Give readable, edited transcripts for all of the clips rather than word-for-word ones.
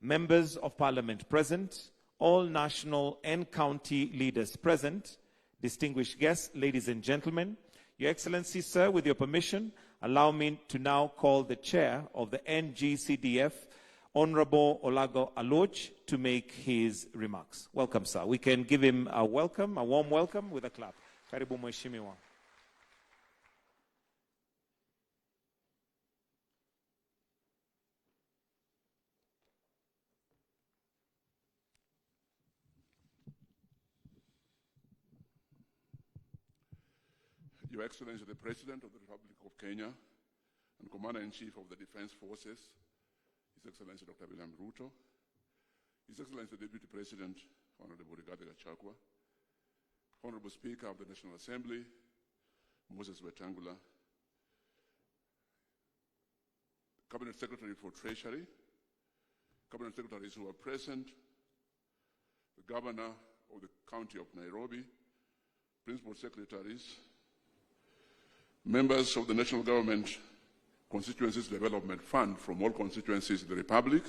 members of parliament present, all national and county leaders present, distinguished guests, ladies and gentlemen, Your Excellency, sir, with your permission, allow me to now call the chair of the Ng-Cdf, Honorable Olago Aloj, to make his remarks. Welcome, sir. We can give him a welcome, a warm welcome with a clap. Karibu Mheshimiwa. Your Excellency, the President of the Republic of Kenya and Commander-in-Chief of the Defense Forces, His Excellency Dr. William Ruto, His Excellency the Deputy President, Honorable Gachagua, Honorable Speaker of the National Assembly, Moses Wetangula, Cabinet Secretary for Treasury, Cabinet Secretaries who are present, the Governor of the County of Nairobi, Principal Secretaries, members of the National Government Constituencies Development Fund from all constituencies in the Republic,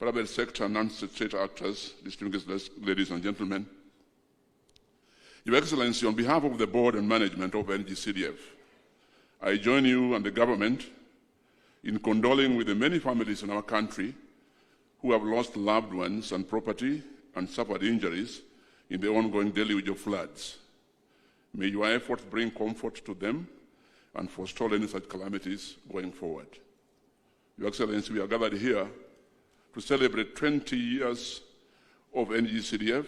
private sector and non-state actors, distinguished ladies and gentlemen. Your Excellency, on behalf of the board and management of Ng-Cdf, I join you and the government in condoling with the many families in our country who have lost loved ones and property and suffered injuries in the ongoing deluge of floods. May your efforts bring comfort to them and forestall any such calamities going forward. Your Excellency, we are gathered here to celebrate 20 years of Ng-Cdf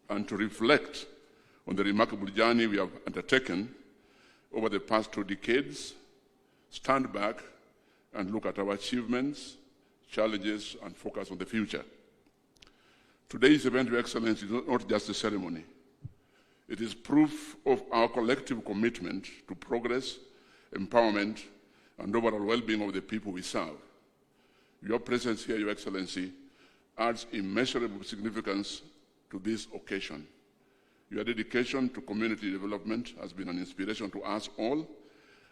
and to reflect on the remarkable journey we have undertaken over the past 2 decades, stand back and look at our achievements, challenges, and focus on the future. Today's event, Your Excellency, is not just a ceremony. It is proof of our collective commitment to progress, empowerment, and overall well-being of the people we serve. Your presence here, Your Excellency, adds immeasurable significance to this occasion. Your dedication to community development has been an inspiration to us all,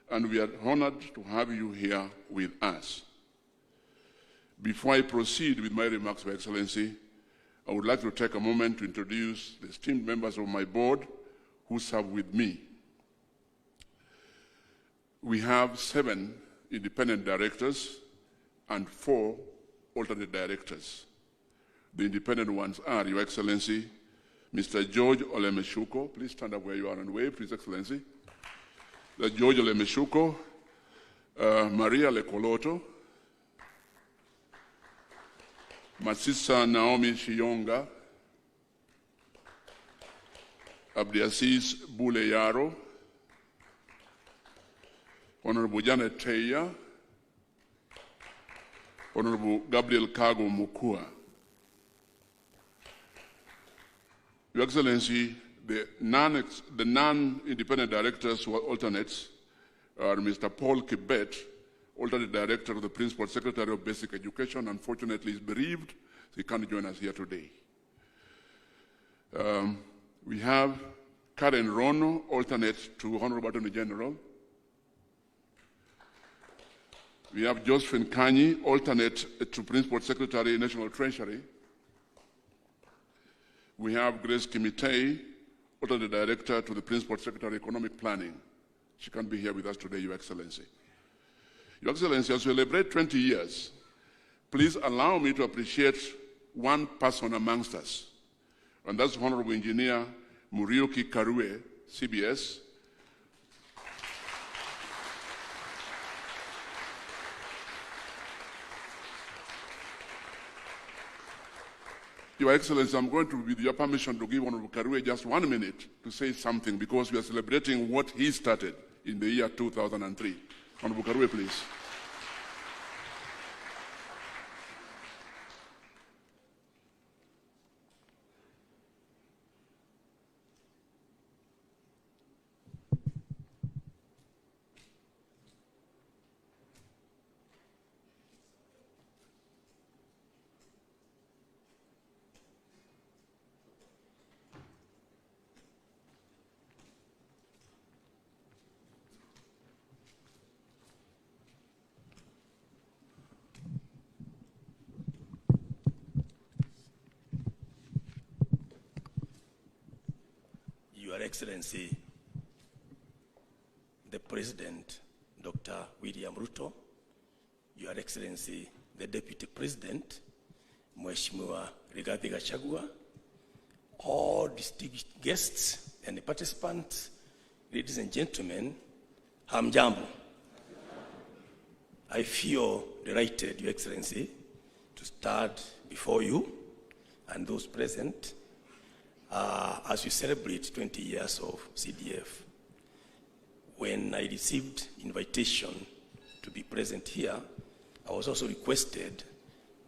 and we are honored to have you here with us. Before I proceed with my remarks, Your Excellency, I would like to take a moment to introduce the esteemed members of my board who serve with me. We have 7 independent directors and 4 alternate directors. The independent ones are, Your Excellency, Mr. George Olemeshuko. Please stand up where you are and wave, His Excellency. George Olemeshuko, Maria Lekoloto, Masisa Naomi Shiyonga, Abdiaziz Buleyaro, Honorable Janet Teya, Honorable Gabriel Kago Mukua. Your Excellency, the non-independent directors who are alternates are Mr. Paul Kibet, alternate director of the Principal Secretary of Basic Education. Unfortunately, is bereaved, so he can't join us here today. We have Karen Rono, alternate to Honorable Attorney General. We have Josephine Kanyi, alternate to Principal Secretary, National Treasury. We have Grace Kimitei, alternate director to the Principal Secretary, Economic Planning. She can't be here with us today, Your Excellency. Your Excellency, as we celebrate 20 years, please allow me to appreciate one person amongst us, and that's Honorable Engineer Muriuki Karue, CBS. Your Excellency, I'm going to, with your permission, to give Honorable Karue just 1 minute to say something, because we are celebrating what he started in the year 2003. Honorable Karue, please. Your Excellency, the President, Dr. William Ruto, Your Excellency, the Deputy President, Mheshimiwa Rigathi Gachagua, all distinguished guests and participants, ladies and gentlemen, hamjambo. I feel delighted, Your Excellency, to stand before you and those present as we celebrate 20 years of CDF. When I received invitation to be present here, I was also requested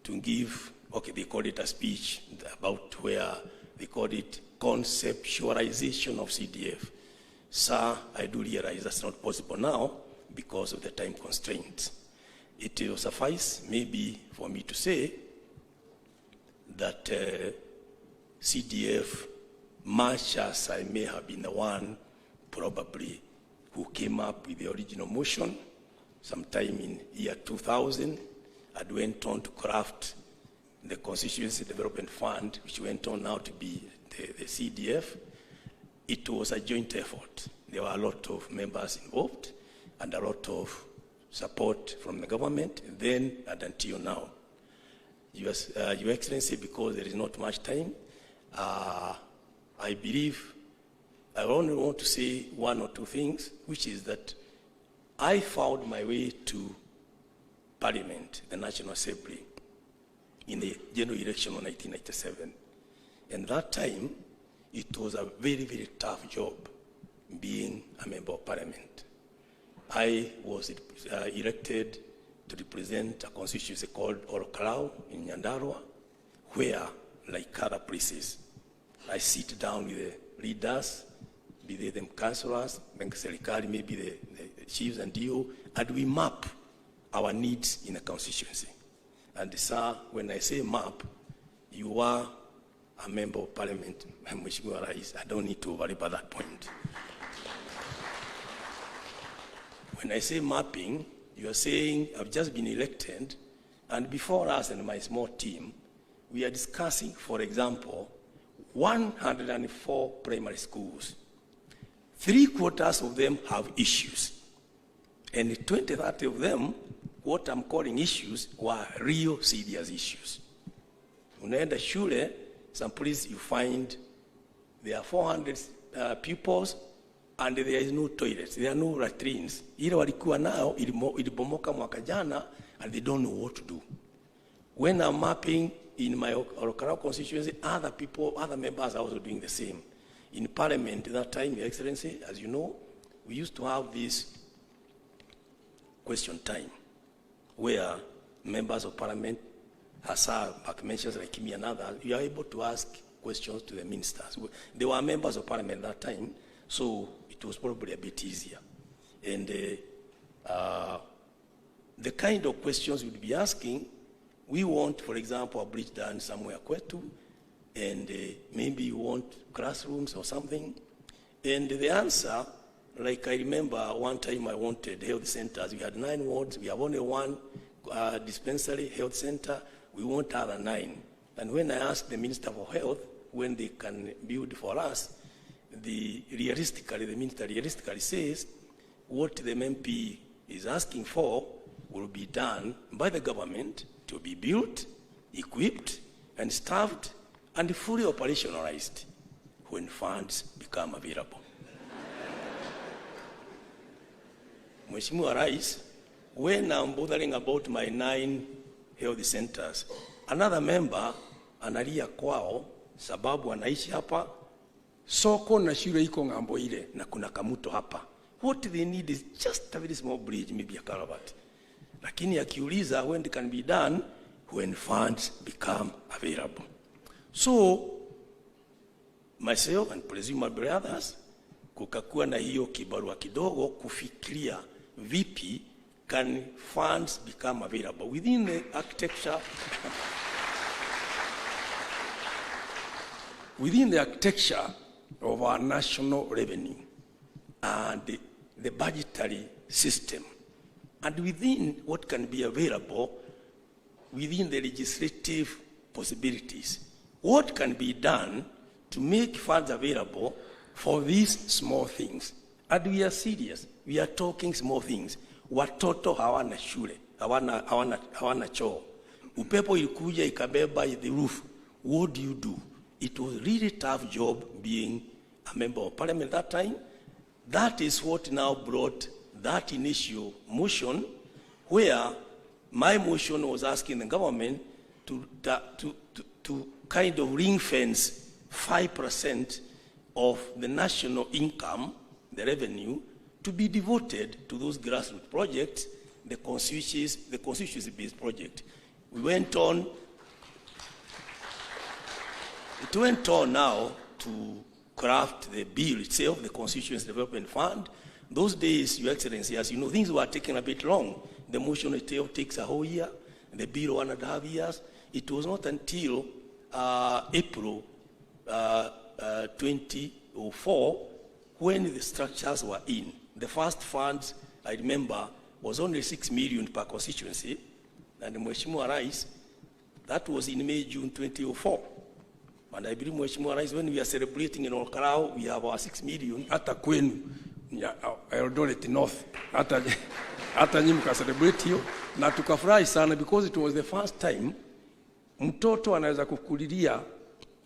to give, they called it a speech about where they called it conceptualization of CDF. Sir, I do realize that's not possible now because of the time constraints. It will suffice maybe for me to say that CDF, much as I may have been the one probably who came up with the original motion sometime in year 2000 and went on to craft the Constituency Development Fund, which went on now to be the CDF, it was a joint effort. There were a lot of members involved and a lot of support from the government then and until now. Your Excellency, because there is not much time, I believe I only want to say one or two things, which is that I found my way to Parliament, the National Assembly, in the general election of 1997. And that time, it was a very, very tough job being a member of Parliament. I was elected to represent a constituency called Orokarau in Nyandarua, where, like other places, I sit down with the leaders, be they them councillors, maybe the chiefs and DO, and we map our needs in a constituency. And sir, when I say map, you are a member of Parliament, Mheshimiwa Rais. I don't need to worry about that point. When I say mapping, you are saying I've just been elected, and before us and my small team, we are discussing, for example, 104 primary schools. 3/4 of them have issues. And 20-30 of them, what I'm calling issues, were real serious issues. Unaenda shule, some places you find there are 400 pupils and there is no toilets, there are no latrines. Ile walikuwa nao ilibomoka mwaka jana and they don't know what to do. When I'm mapping in my Orokarau constituency, other members are also doing the same. In Parliament at that time, Your Excellency, as you know, we used to have this question time where members of Parliament, Hassan, mentions like me and others, you are able to ask questions to the ministers. They were members of Parliament at that time, so it was probably a bit easier. And the kind of questions we'd be asking, we want, for example, a bridge done somewhere kwetu, and maybe you want classrooms or something. And the answer, like I remember one time I wanted health centers. We had 9 wards. We have only one dispensary health center. We want other 9. And when I asked the Minister for Health when they can build for us, the Minister realistically says what the MP is asking for will be done by the government to be built, equipped, and staffed, and fully operationalized when funds become available. Mheshimiwa Rais, when I'm bothering about my 9 health centers, another member analia kwao sababu anaishi hapa, soko na shule iko ngambo ile na kuna kamuto hapa. What they need is just a very small bridge, maybe a culvert. Lakini akiuliza when it can be done, when funds become available. So, myself and presumably others, kukakuwa na hiyo kibarua kidogo kufikiria vipi can funds become available within the architecture of our national revenue and the budgetary system, and within what can be available within the legislative possibilities. What can be done to make funds available for these small things. And we are serious. We are talking small things. Watoto hawana shule, hawana choo. Upepo ilikuja ikabeba the roof. What do? It was really tough job being a member of parliament that time. That is what now brought that initial motion, where my motion was asking the government to kind of ring fence 5% of the national income, the revenue, to be devoted to those grassroots projects, the constituency-based project. It went on now to craft the bill itself, the Constituency Development Fund. Those days, Your Excellency, as you know, things were taking a bit long. The motion itself takes a whole year, the bill 1.5 years. It was not until April 2004 when the structures were in. The first funds, I remember, was only 6 million per constituency, and the Mheshimiwa Rais, that was in May, June 2004. And I believe Mheshimiwa Rais, when we are celebrating in Olkarao, we have our 6 million. Hata kwenu, Eldoret North, hata nyinyi mkacelebrate hiyo, na tukafurahi sana because it was the first time mtoto anaweza kukulilia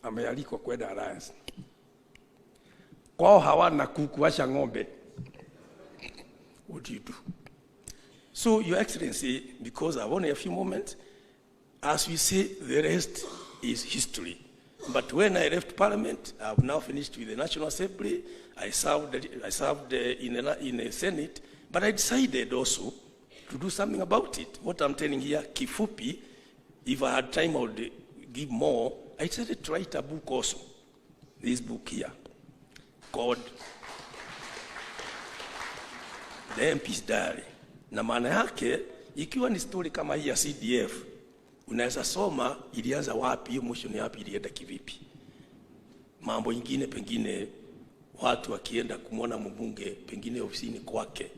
amealikwa kwenda Alliance. Kwao hawana kuku, washa ng'ombe. What do you do? So, Your Excellency, because I have only a few moments, as we say, the rest is history. But when I left Parliament, I have now finished with the National Assembly. I served in the Senate, but I decided also to do something about it. What I'm telling here, kifupi, if I had time, I would give more. I decided to write a book also. This book here, called The MP's Diary. Na maana yake, ikiwa ni story kama hii ya CDF, unaweza soma ilianza wapi, hiyo motion yapi, ilienda kivipi. Mambo ingine pengine watu wakienda kumwona mbunge pengine ofisini kwake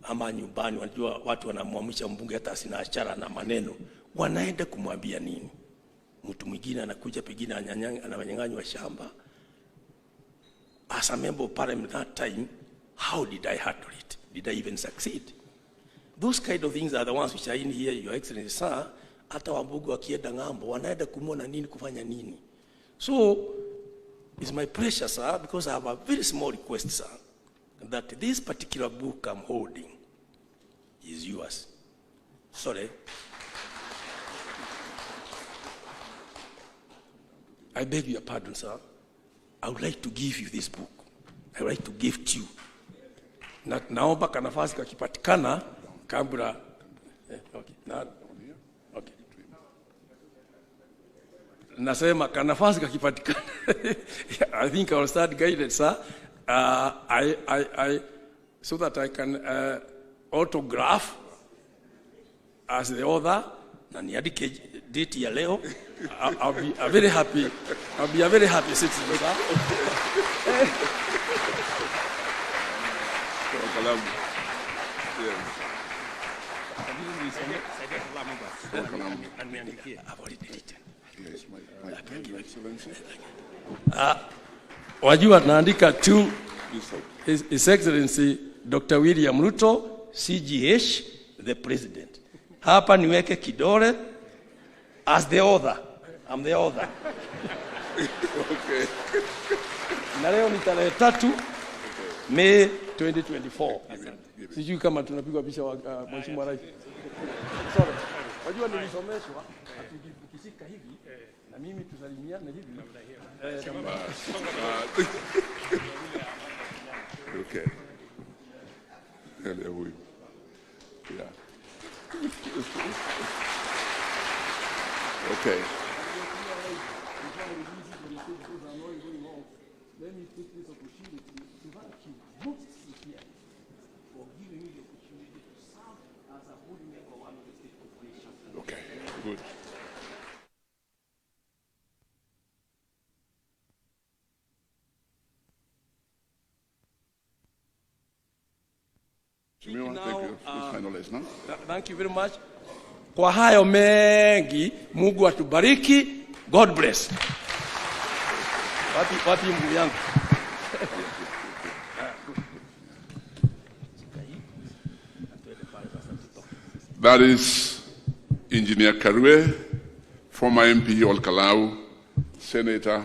ama nyumbani, wanajua watu wanamwamsha mbunge hata asina achara na maneno, wanaenda kumwambia nini? Mtu mwingine anakuja pengine ananyang'anywa shamba. As a member of parliament that time, how did I handle it? Did I even succeed? Those kind of things are the ones which are in here, Your Excellency, sir. Hata wabunge wakienda ng'ambo, wanaenda kumwona nini, kufanya nini. So, it's my pleasure, sir, because I have a very small request, sir, that this particular book I'm holding is yours. Sorry. I beg your pardon, sir. I would like to give you this book. I would like to gift you. Naomba kanafasi kakipatikana kabla. Okay. Okay. Nasema kanafasi kakipatikana. I think I will start guided, sir. So that I can autograph as the author. Na niandike date ya leo. I'll be very happy. I'll be a very happy citizen, sir. I've already written. Yes, my Excellency. Wajua naandika to His Excellency Dr. William Ruto, CGH, the President. Hapa niweke kidole as the author. I'm the author. Okay. Na leo ni tarehe 3 May 2024. Sijui kama tunapigwa picha wa Mheshimiwa Rais. Sorry. Wajua nilisomeshwa tukishika hivi na mimi tusalimiane hivi. Okay. Yeah. Okay. Let me take this opportunity to thank you most sincerely for giving me the opportunity to serve as a board member of one of the state corporations. Okay. Good. Thank you very much. Kwa hayo mengi, Mungu atubariki. God bless. Wapi Mungu yangu. That is Engineer Karwe, former MP Olkalau, Senator,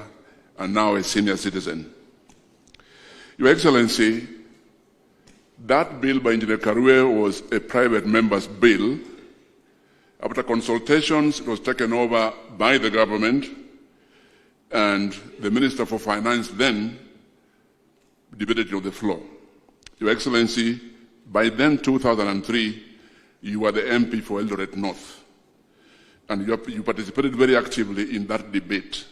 and now a senior citizen. Your Excellency, that bill by Engineer Karwe was a private member's bill. After consultations, it was taken over by the government, and the Minister for Finance then debated it on the floor. Your Excellency, by then, 2003, you were the MP for Eldoret North, and you participated very actively in that debate.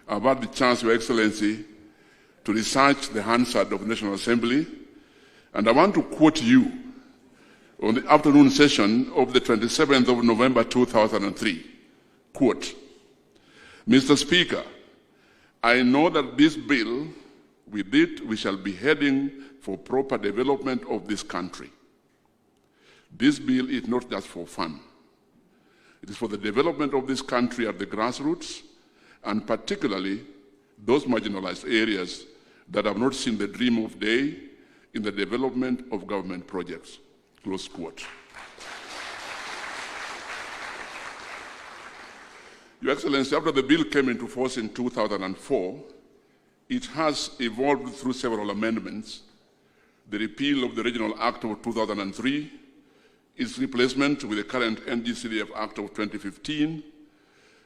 I've had the chance, Your Excellency, to research the Hansard of the National Assembly, and I want to quote you on the afternoon session of the 27th of November 2003. Quote, Mr. Speaker, I know that this bill, with it, we shall be heading for proper development of this country. This bill is not just for fun. It is for the development of this country at the grassroots, and particularly those marginalized areas that have not seen the dream of day in the development of government projects. Close quote. Your Excellency, after the bill came into force in 2004, it has evolved through several amendments. The repeal of the Regional Act of 2003, its replacement with the current Ng-Cdf Act of 2015,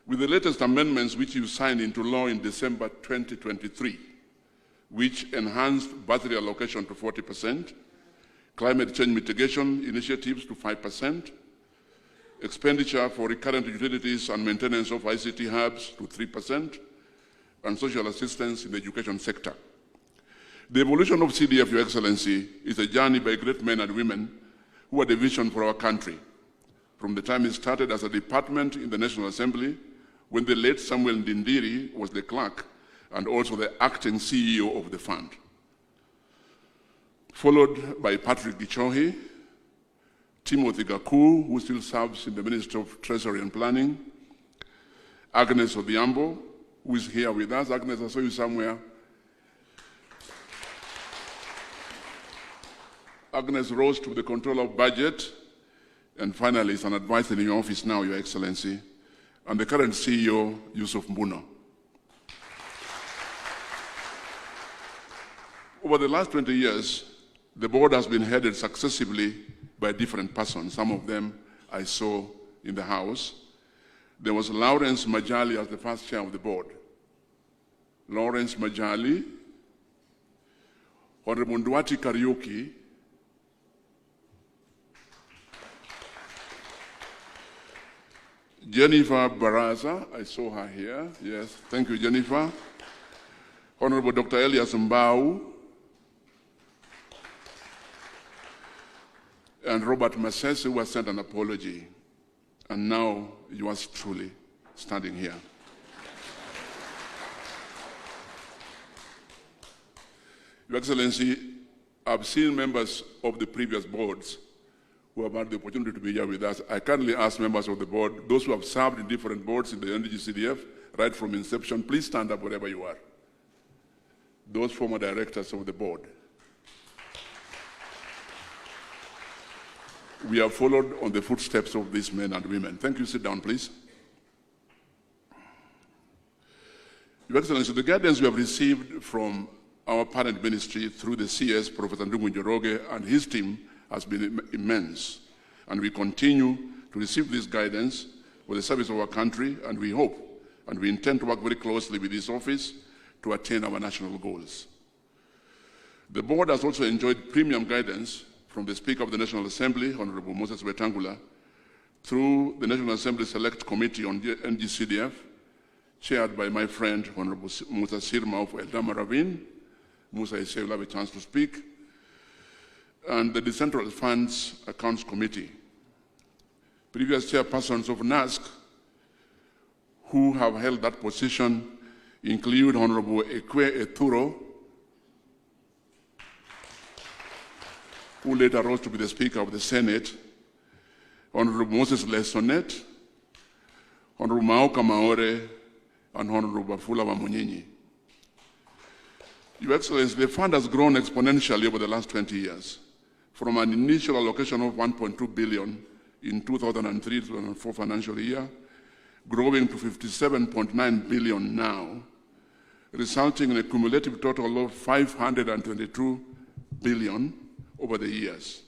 with the latest amendments which you signed into law in December 2023, which enhanced bursary allocation to 40%, climate change mitigation initiatives to 5%, expenditure for recurrent utilities and maintenance of ICT hubs to 3%, and social assistance in the education sector. The evolution of CDF, Your Excellency, is a journey by great men and women who had a vision for our country. From the time it started as a department in the National Assembly, when the late Samuel Ndindiri was the clerk and also the acting CEO of the fund. Followed by Patrick Gichohi, Timothy Gaku, who still serves in the Ministry of Treasury and Planning, Agnes Odhiambo, who is here with us. Agnes, I saw you somewhere. Agnes rose to the control of budget, and finally is an advisor in your office now, Your Excellency, and the current CEO, Yusuf Mbuno. Over the last 20 years, the board has been headed successively by different persons. Some of them I saw in the House. There was Lawrence Majali as the first chair of the board. Lawrence Majali, Honorable Nduati Kariuki, Jennifer Baraza, I saw her here. Yes, thank you, Jennifer. Honorable Dr. Elias Mbau, and Robert Masese, who has sent an apology. And now yours truly standing here. Your Excellency, I've seen members of the previous boards who have had the opportunity to be here with us. I kindly ask members of the board, those who have served in different boards in the Ng-Cdf, right from inception, please stand up wherever you are. Those former directors of the board. We have followed on the footsteps of these men and women. Thank you. Sit down, please. Your Excellency, the guidance we have received from our parent ministry through the CS, Professor Ndungu Njoroge, and his team has been immense. And we continue to receive this guidance for the service of our country, and we hope and we intend to work very closely with this office to attain our national goals. The board has also enjoyed premium guidance from the Speaker of the National Assembly, Honorable Moses Wetangula, through the National Assembly Select Committee on Ng-Cdf, chaired by my friend, Honorable Musa Sirma of Eldama Ravine. Musa is here, will have a chance to speak. And the Decentralized Funds Accounts Committee. Previous chairpersons of NASC who have held that position include Honorable Ekwe Eturo, who later rose to be the Speaker of the Senate, Honorable Moses Lesonet, Honorable Maoka Maore, and Honorable Bafula Wamunyinyi. Your Excellency, the fund has grown exponentially over the last 20 years, from an initial allocation of 1.2 billion in 2003-2004 financial year, growing to 57.9 billion now, resulting in a cumulative total of 522 billion over the years.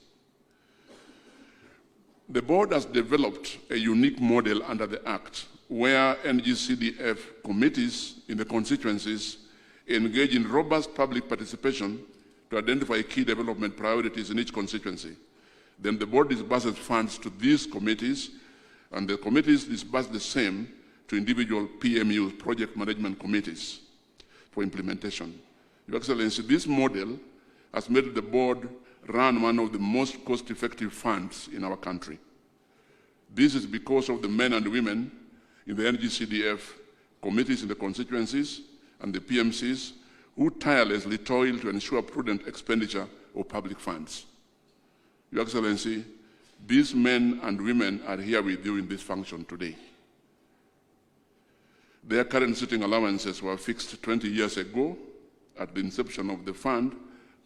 The board has developed a unique model under the Act where Ng-Cdf committees in the constituencies engage in robust public participation to identify key development priorities in each constituency. Then the board disburses funds to these committees, and the committees disburse the same to individual PMUs, project management committees, for implementation. Your Excellency, this model has made the board run one of the most cost-effective funds in our country. This is because of the men and women in the Ng-Cdf committees in the constituencies and the PMCs who tirelessly toil to ensure prudent expenditure of public funds. Your Excellency, these men and women are here with you in this function today. Their current sitting allowances were fixed 20 years ago at the inception of the fund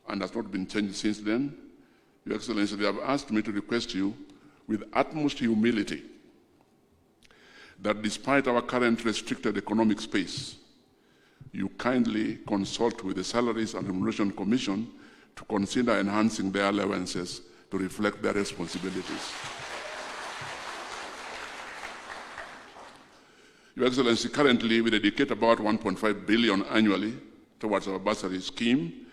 and has not been changed since then. Your Excellency, they have asked me to request you with utmost humility that despite our current restricted economic space, you kindly consult with the Salaries and Remuneration Commission to consider enhancing their allowances to reflect their responsibilities. Your Excellency, currently we dedicate about 1.5 billion annually towards our bursary scheme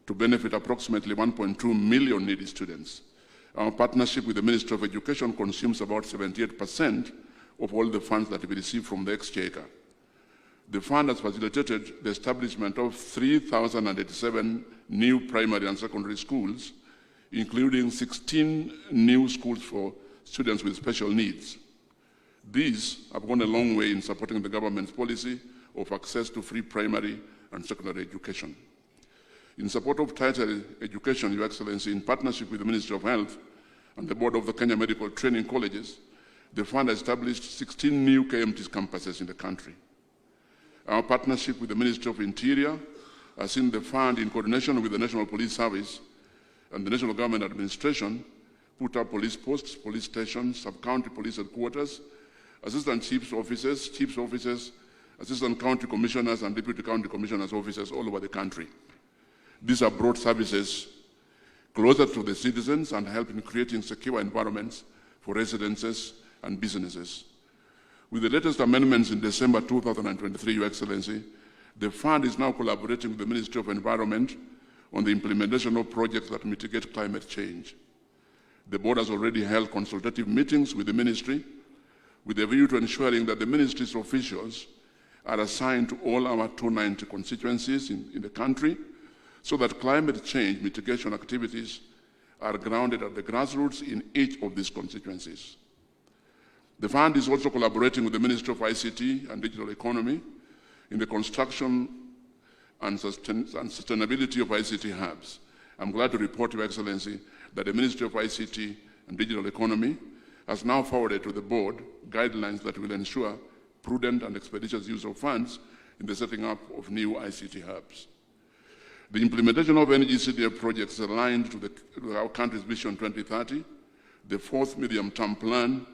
to benefit approximately 1.2 million needy students. Our partnership with the Ministry of Education consumes about 78% of all the funds that we receive from the Exchequer. The fund has facilitated the establishment of 3,087 new primary and secondary schools, including 16 new schools for students with special needs. These have gone a long way in supporting the government's policy of access to free primary and secondary education. In support of tertiary education, Your Excellency, in partnership with the Ministry of Health and the Board of the Kenya Medical Training Colleges, the fund established 16 new KMTs campuses in the country. Our partnership with the Ministry of Interior has seen the fund, in coordination with the National Police Service and the National Government Administration, put up police posts, police stations, sub-county police headquarters, assistant chiefs' offices, assistant county commissioners and deputy county commissioners' offices all over the country. These have brought services closer to the citizens and helped in creating secure environments for residences and businesses. With the latest amendments in December 2023, Your Excellency, the fund is now collaborating with the Ministry of Environment on the implementation of projects that mitigate climate change. The board has already held consultative meetings with the ministry with a view to ensuring that the ministry's officials are assigned to all our 290 constituencies in the country so that climate change mitigation activities are grounded at the grassroots in each of these constituencies. The fund is also collaborating with the Ministry of ICT and Digital Economy in the construction and sustainability of ICT hubs. I'm glad to report, Your Excellency, that the Ministry of ICT and Digital Economy has now forwarded to the board guidelines that will ensure prudent and expeditious use of funds in the setting up of new ICT hubs. The implementation of Ng-Cdf projects aligned to our country's Vision 2030, the fourth medium-term plan,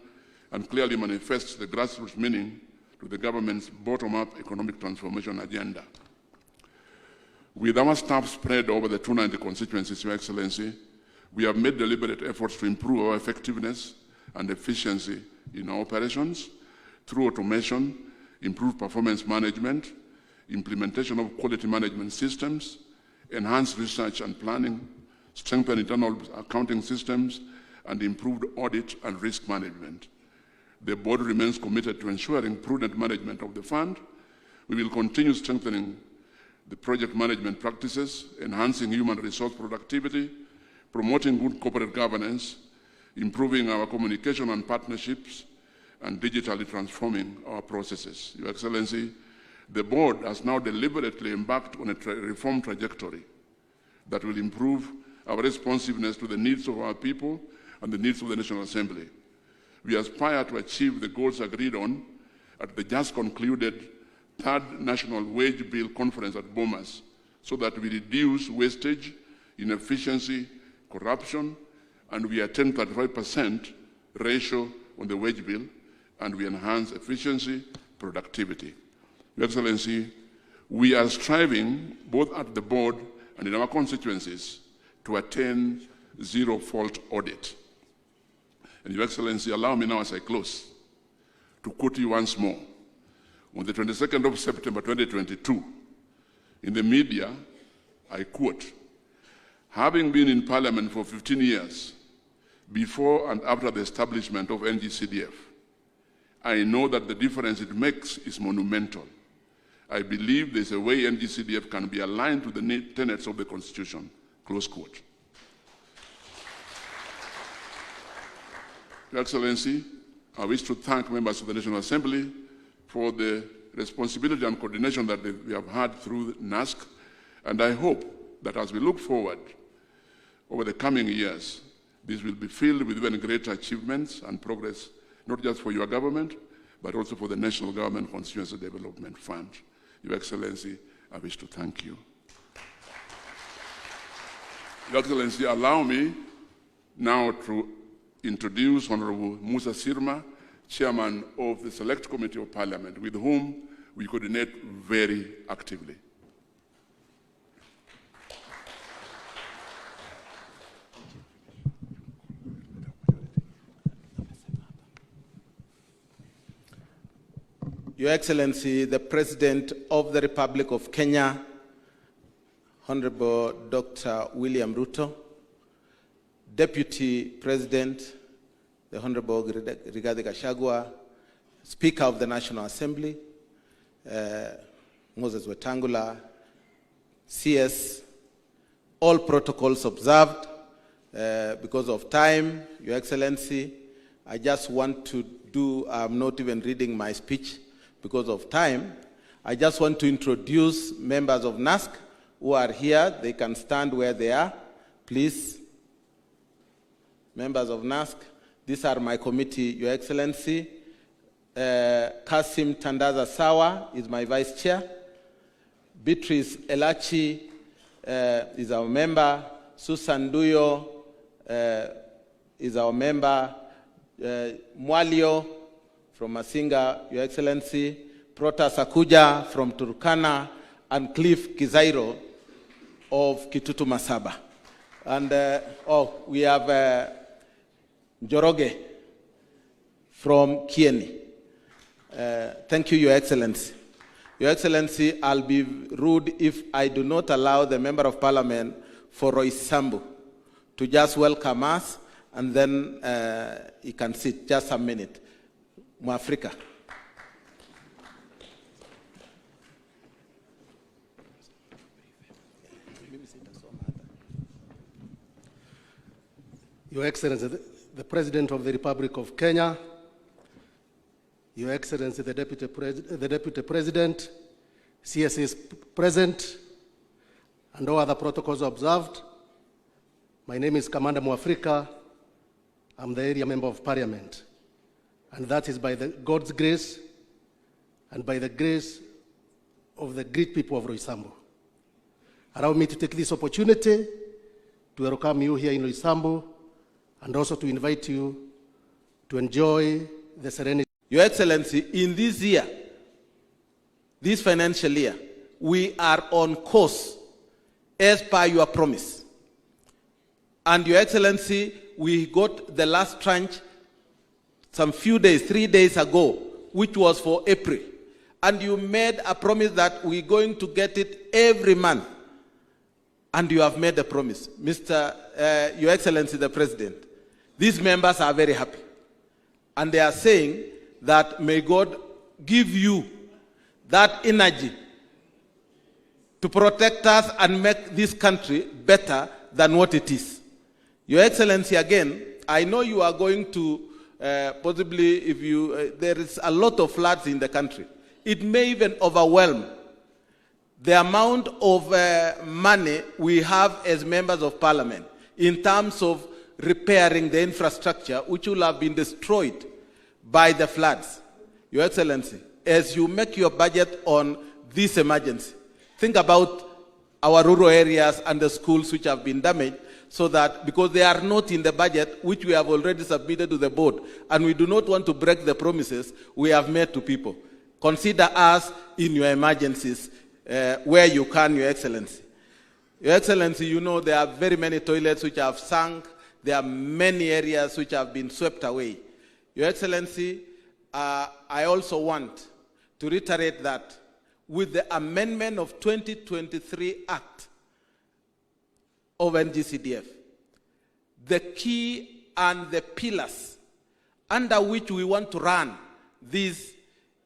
and clearly manifests the grassroots meaning to the government's bottom-up economic transformation agenda. With our staff spread over the 290 constituencies, Your Excellency, we have made deliberate efforts to improve our effectiveness and efficiency in our operations through automation, improved performance management, implementation of quality management systems, enhanced research and planning, strengthened internal accounting systems, and improved audit and risk management. The board remains committed to ensuring prudent management of the fund. We will continue strengthening the project management practices, enhancing human resource productivity, promoting good corporate governance, improving our communication and partnerships, and digitally transforming our processes. Your Excellency, the board has now deliberately embarked on a reform trajectory that will improve our responsiveness to the needs of our people and the needs of the National Assembly. We aspire to achieve the goals agreed on at the just concluded Third National Wage Bill Conference at Bomas so that we reduce wastage, inefficiency, corruption, and we attain 35% ratio on the wage bill, and we enhance efficiency, productivity. Your Excellency, we are striving, both at the board and in our constituencies, to attain zero-fault audit. And Your Excellency, allow me now as I close to quote you once more. On the 22nd of September 2022, in the media, I quote, "Having been in Parliament for 15 years, before and after the establishment of Ng-Cdf, I know that the difference it makes is monumental. I believe there's a way Ng-Cdf can be aligned to the tenets of the Constitution." Close quote. Your Excellency, I wish to thank members of the National Assembly for the responsibility and coordination that we have had through NASC, and I hope that as we look forward over the coming years, this will be filled with even greater achievements and progress, not just for your government, but also for the National Government Constituency Development Fund. Your Excellency, I wish to thank you. Your Excellency, allow me now to introduce Honorable Musa Sirma, Chairman of the Select Committee of Parliament, with whom we coordinate very actively. Your Excellency, the President of the Republic of Kenya, Honorable Dr. William Ruto, Deputy President, the Honorable Rigathi Gachagua, Speaker of the National Assembly, Moses Wetangula, CS, all protocols observed. Because of time, Your Excellency, I just want to do, I'm not even reading my speech because of time. I just want to introduce members of NASC who are here. They can stand where they are, please. Members of NASC, these are my committee, Your Excellency. Kasim Tandaza Sawa is my vice chair. Beatrice Elachi is our member. Susan Duyo is our member. Mwalio from Masinga, Your Excellency. Prota Sakuja from Turkana, and Cliff Kizairo of Kitutu Masaba. And we have Njoroge from Kieni. Thank you, Your Excellency. Your Excellency, I'll be rude if I do not allow the Member of Parliament for Roysambu to just welcome us, and then he can sit just a minute. Mwafrika. Your Excellency, the President of the Republic of Kenya, Your Excellency, the Deputy President, CS is present, and all other protocols observed. My name is Commander Mwafrika. I'm the area member of Parliament. And that is by God's grace and by the grace of the great people of Roysambu. Allow me to take this opportunity to welcome you here in Roysambu, and also to invite you to enjoy the serenity. Your Excellency, in this year, this financial year, we are on course as per your promise. And Your Excellency, we got the last tranche some few days, 3 days ago, which was for April. And you made a promise that we're going to get it every month. And you have made a promise. Your Excellency, the President, these members are very happy. And they are saying that may God give you that energy to protect us and make this country better than what it is. Your Excellency, again, I know you are going to possibly, if you, there is a lot of floods in the country. It may even overwhelm the amount of money we have as members of Parliament in terms of repairing the infrastructure which will have been destroyed by the floods. Your Excellency, as you make your budget on this emergency, think about our rural areas and the schools which have been damaged, so that, because they are not in the budget, which we have already submitted to the board, and we do not want to break the promises we have made to people. Consider us in your emergencies where you can, Your Excellency. Your Excellency, you know there are very many toilets which have sunk. There are many areas which have been swept away. Your Excellency, I also want to reiterate that with the amendment of 2023 Act of Ng-Cdf, the key and the pillars under which we want to run this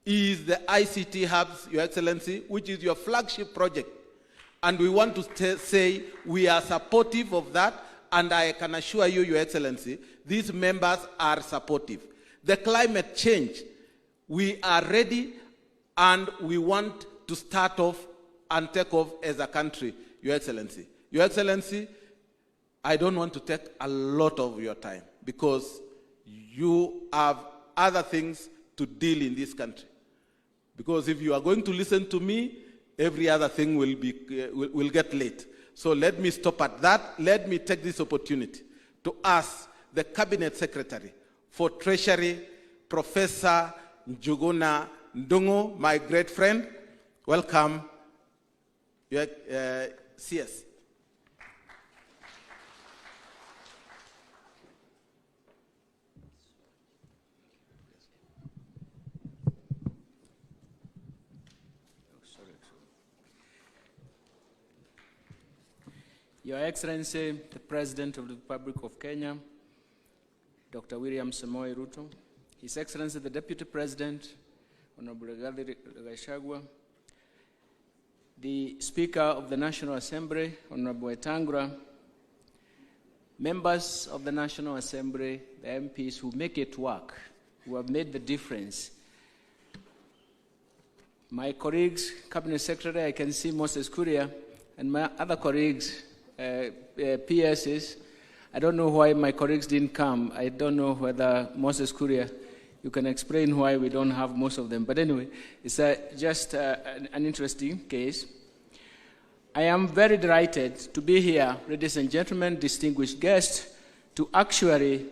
is the ICT hubs, Your Excellency, which is your flagship project. And we want to say we are supportive of that, and I can assure you, Your Excellency, these members are supportive. The climate change, we are ready, and we want to start off and take off as a country, Your Excellency. Your Excellency, I don't want to take a lot of your time because you have other things to deal in this country. Because if you are going to listen to me, every other thing will get late. So let me stop at that. Let me take this opportunity to ask the Cabinet Secretary for Treasury, Professor Njuguna Ndungu, my great friend. Welcome, CS. Your Excellency, the President of the Republic of Kenya, Dr. William Samoei Ruto, His Excellency, the Deputy President, Honorable Gachagua, the Speaker of the National Assembly, Honorable Wetangula, members of the National Assembly, the MPs who make it work, who have made the difference. My colleagues, Cabinet Secretary, I can see Moses Kuria, and my other colleagues, PSs. I don't know why my colleagues didn't come. I don't know whether Moses Kuria, you can explain why we don't have most of them. But anyway, it's just an interesting case. I am very delighted to be here, ladies and gentlemen, distinguished guests, to actually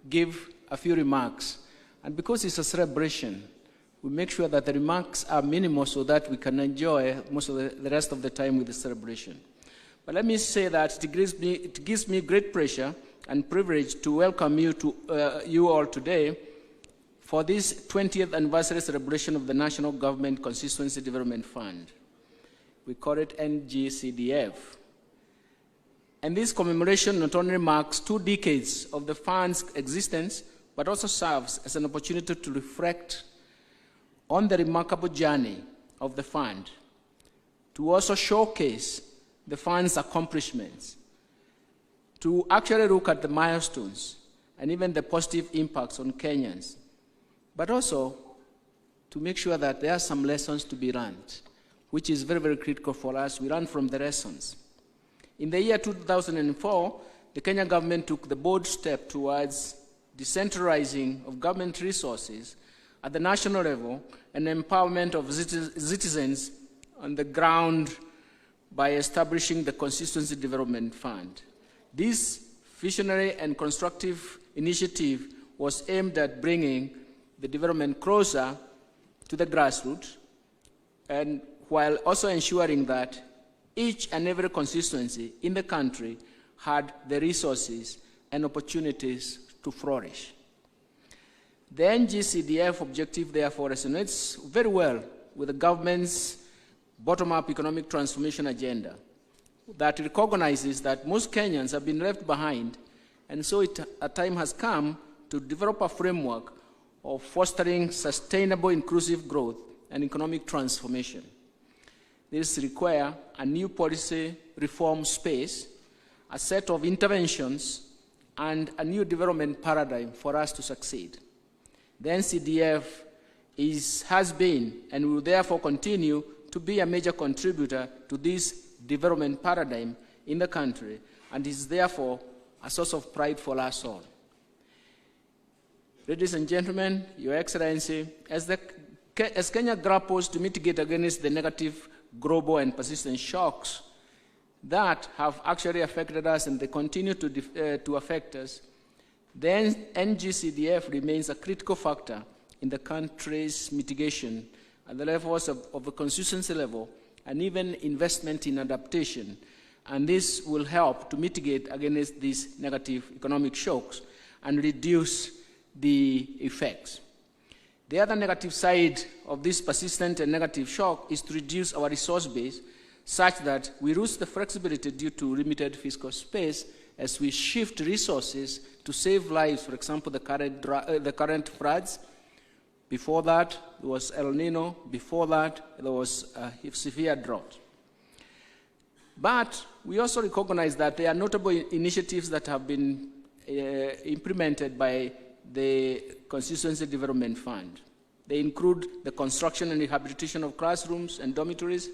give a few remarks. And because it's a celebration, we make sure that the remarks are minimal so that we can enjoy most of the rest of the time with the celebration. But let me say that it gives me great pleasure and privilege to welcome you all today for this 20th anniversary celebration of the National Government Constituency Development Fund. We call it Ng-Cdf. And this commemoration not only marks 2 decades of the fund's existence, but also serves as an opportunity to reflect on the remarkable journey of the fund, to also showcase the fund's accomplishments, to actually look at the milestones and even the positive impacts on Kenyans, but also to make sure that there are some lessons to be learned, which is very, very critical for us. We learn from the lessons. In the year 2004, the Kenya government took the bold step towards decentralizing of government resources at the national level and empowerment of citizens on the ground by establishing the Constituency Development Fund. This visionary and constructive initiative was aimed at bringing the development closer to the grassroots, and while also ensuring that each and every constituency in the country had the resources and opportunities to flourish. The Ng-Cdf objective, therefore, resonates very well with the government's bottom-up economic transformation agenda that recognizes that most Kenyans have been left behind, and so a time has come to develop a framework of fostering sustainable inclusive growth and economic transformation. This requires a new policy reform space, a set of interventions, and a new development paradigm for us to succeed. The Ng-Cdf has been and will therefore continue to be a major contributor to this development paradigm in the country, and is therefore a source of pride for us all. Ladies and gentlemen, Your Excellency, as Kenya grapples to mitigate against the negative global and persistent shocks that have actually affected us and they continue to affect us, then Ng-Cdf remains a critical factor in the country's mitigation at the levels of the constituency level and even investment in adaptation. And this will help to mitigate against these negative economic shocks and reduce the effects. The other negative side of this persistent and negative shock is to reduce our resource base such that we lose the flexibility due to limited fiscal space as we shift resources to save lives, for example, the current floods. Before that, there was El Nino. Before that, there was a severe drought. But we also recognize that there are notable initiatives that have been implemented by the Constituency Development Fund. They include the construction and rehabilitation of classrooms and dormitories,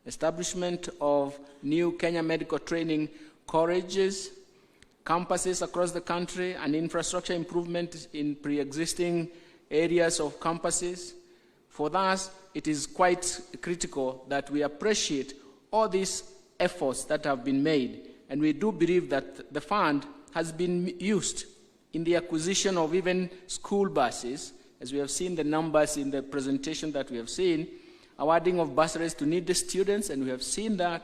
establishment of new Kenya medical training colleges, campuses across the country, and infrastructure improvement in pre-existing areas of campuses. For us, it is quite critical that we appreciate all these efforts that have been made, and we do believe that the fund has been used in the acquisition of even school buses, as we have seen the numbers in the presentation that we have seen, awarding of bursaries to needy students, and we have seen that,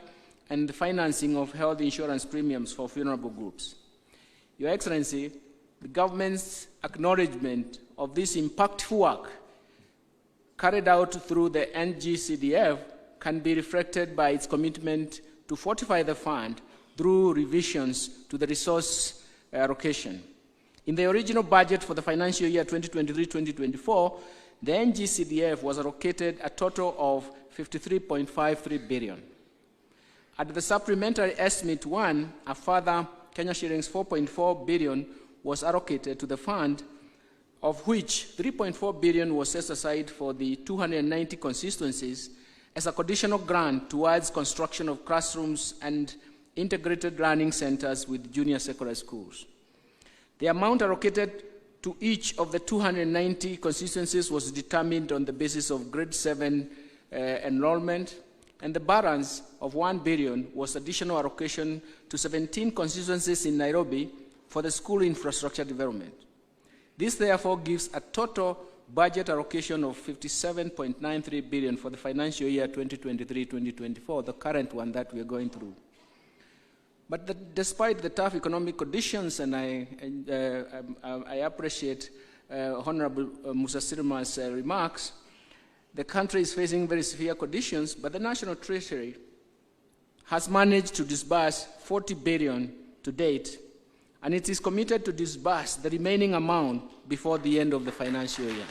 and the financing of health insurance premiums for vulnerable groups. Your Excellency, the government's acknowledgement of this impactful work carried out through the Ng-Cdf can be reflected by its commitment to fortify the fund through revisions to the resource allocation. In the original budget for the financial year 2023-2024, the Ng-Cdf was allocated a total of 53.53 billion. At the supplementary estimate 1, a further Kenya shillings 4.4 billion was allocated to the fund, of which 3.4 billion was set aside for the 290 constituencies as a conditional grant towards construction of classrooms and integrated learning centers with junior secondary schools. The amount allocated to each of the 290 constituencies was determined on the basis of grade 7 enrollment, and the balance of 1 billion was additional allocation to 17 constituencies in Nairobi for the school infrastructure development. This therefore gives a total budget allocation of 57.93 billion for the financial year 2023-2024, the current one that we are going through. But despite the tough economic conditions, and I appreciate Honorable Musa Sirma's remarks, the country is facing very severe conditions, but the National Treasury has managed to disburse 40 billion to date, and it is committed to disburse the remaining amount before the end of the financial year.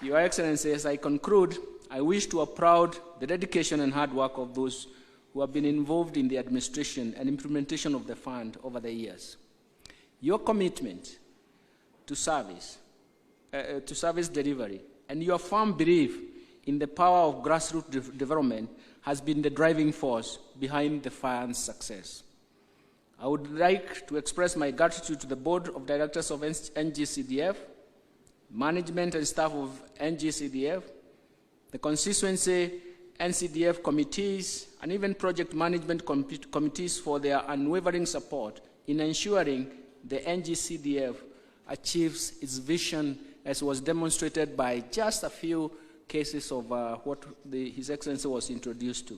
Your Excellency, as I conclude, I wish to applaud the dedication and hard work of those who have been involved in the administration and implementation of the fund over the years. Your commitment to service delivery, and your firm belief in the power of grassroots development has been the driving force behind the fund's success. I would like to express my gratitude to the Board of Directors of Ng-Cdf, management and staff of Ng-Cdf, the constituency Ng-Cdf committees, and even project management committees for their unwavering support in ensuring the Ng-Cdf achieves its vision, as was demonstrated by just a few cases of what His Excellency was introduced to.